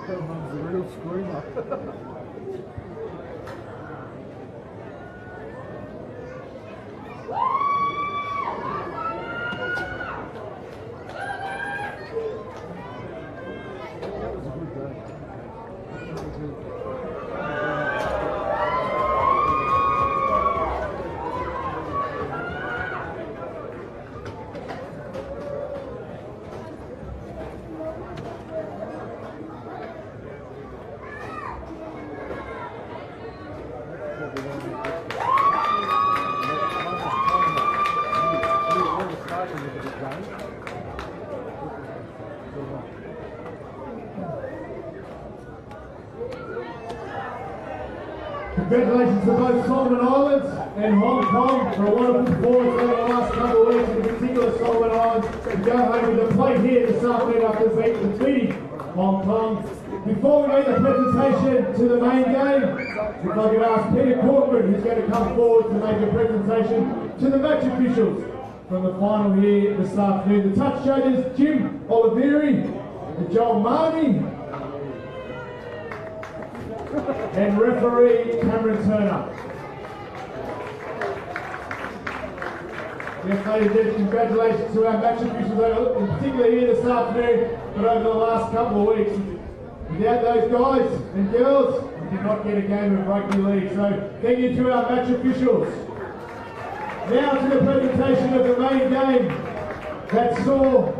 B: Her mum's a real screamer.
F: Congratulations to both Solomon Islands and Hong Kong for a wonderful performance over the last couple of weeks, in particular Solomon Islands to go home with a plate here this afternoon after defeating Hong Kong. Before we make the presentation to the main game, if I could ask Peter Corcoran, who's going to come forward to make a presentation to the match officials from the final here this afternoon. The touch judges, Jim Oliveri, Joel Marnie, and referee Cameron Turner. Yes, ladies and gentlemen, congratulations to our match officials, in particular here this afternoon, but over the last couple of weeks. Without those guys and girls, we did not get a game of rugby league. So thank you to our match officials. Now to the presentation of the main game that saw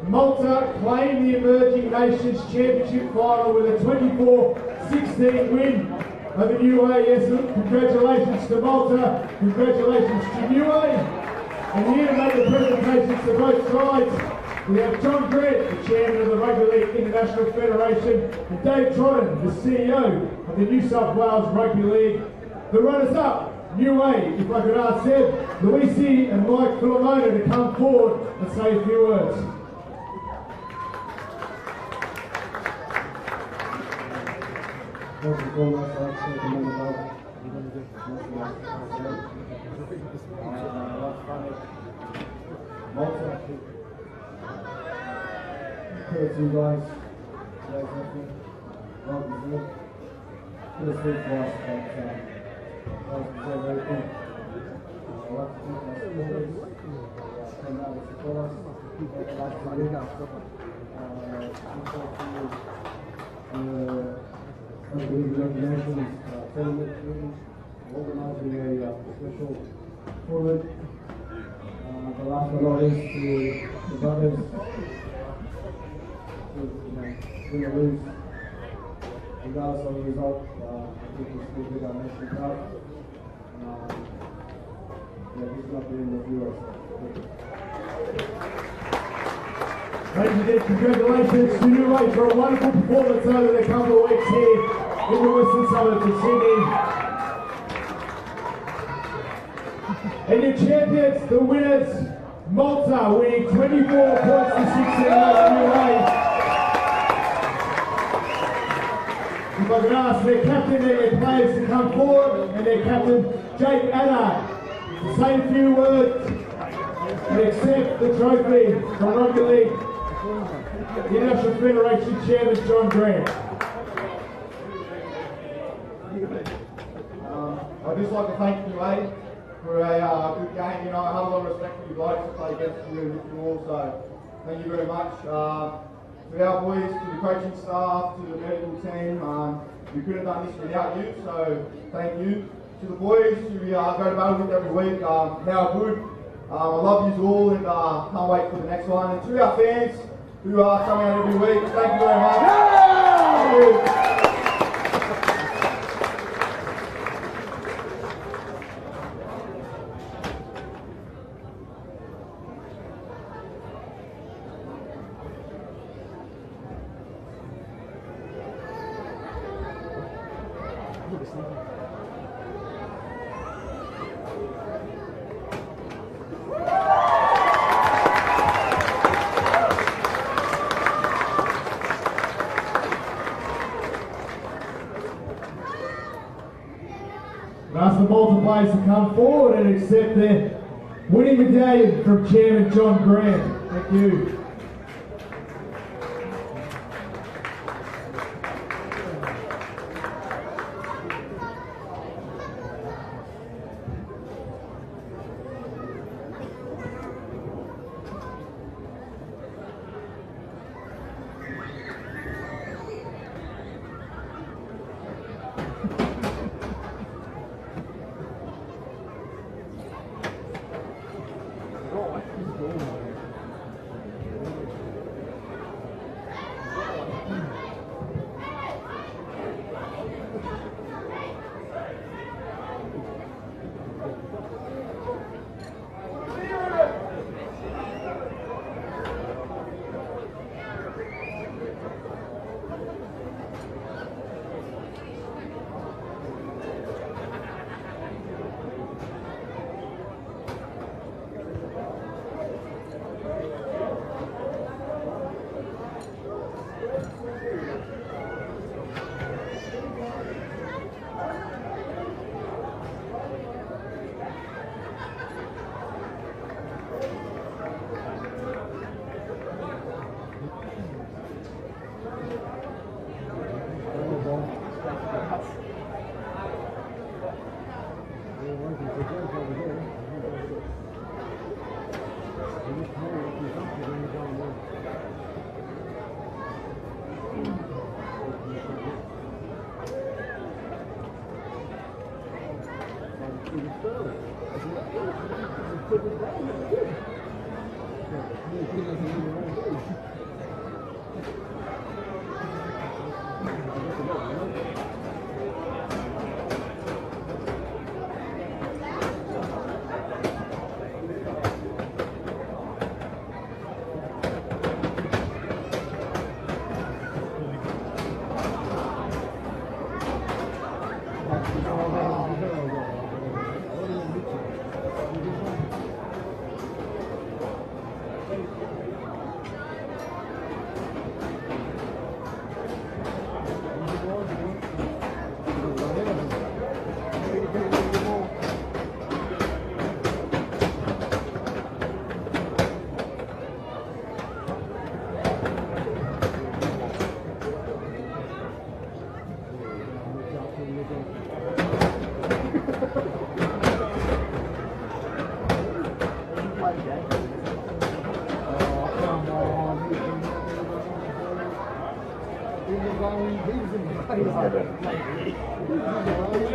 F: Malta claim the Emerging Nations Championship final with a 24-16 win over NIUE. Yes, congratulations to Malta, congratulations to NIUE. And here to make the presentations to both sides, we have John Grant, the Chairman of the Rugby League International Federation, and Dave Trotton, the CEO of the New South Wales Rugby League. The runners-up, NIUE, if I could ask them, Luisi and Mike Filomona to come forward and say a few words.
G: Credit to you guys, today's effort, well deserved. Could have sweet for us, but guys deserve everything. I'd like to thank my supporters, came out to support us, over the last 2 years. Rugby League United Nations tournament committee, organising a special tournament. The last but not least to the brothers. Win or lose, regardless of the result, I think we still did our nation proud. This is not the end of the US.
F: Ladies and gentlemen, congratulations to NIUE for a wonderful performance over the couple of weeks here in the western suburbs of Sydney. And your champions, the winners, Malta, winning 24 points to 16 over NIUE. If I could ask their captain and their players to come forward, and their captain, Jake Adard, to say a few words and accept the trophy from Rugby League International Federation Chairman John Grant.
H: I'd just like to thank you, mate, for a good game. You know, I have a lot of respect for you guys to play against you also. Thank you very much. To our boys, to the coaching staff, to the medical team, we couldn't have done this without you, so thank you. To the boys who we go to battle with every week, how good. I love you all and can't wait for the next one. And to our fans who are coming out every week, thank you very much. Thank you.
F: Ask the Malta players to come forward and accept their winning medallion from Chairman John Grant. Thank you.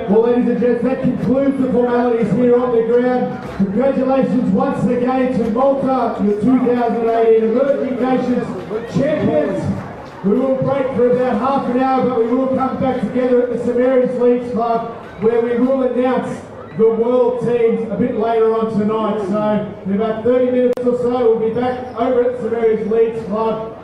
F: Well, ladies and gents, that concludes the formalities here on the ground. Congratulations once again to Malta, your 2018 Emerging Nations champions. We will break for about half an hour, but we will come back together at the St Mary's Leagues Club, where we will announce the world teams a bit later on tonight. So in about 30 minutes or so, we'll be back over at St Mary's Leagues Club,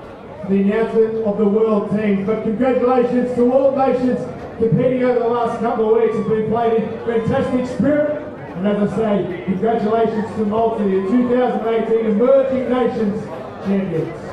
F: the announcement of the world teams. But congratulations to all nations competing over the last couple of weeks. It's been played in fantastic spirit. And as I say, congratulations to Malta, the 2018 Emerging Nations champions.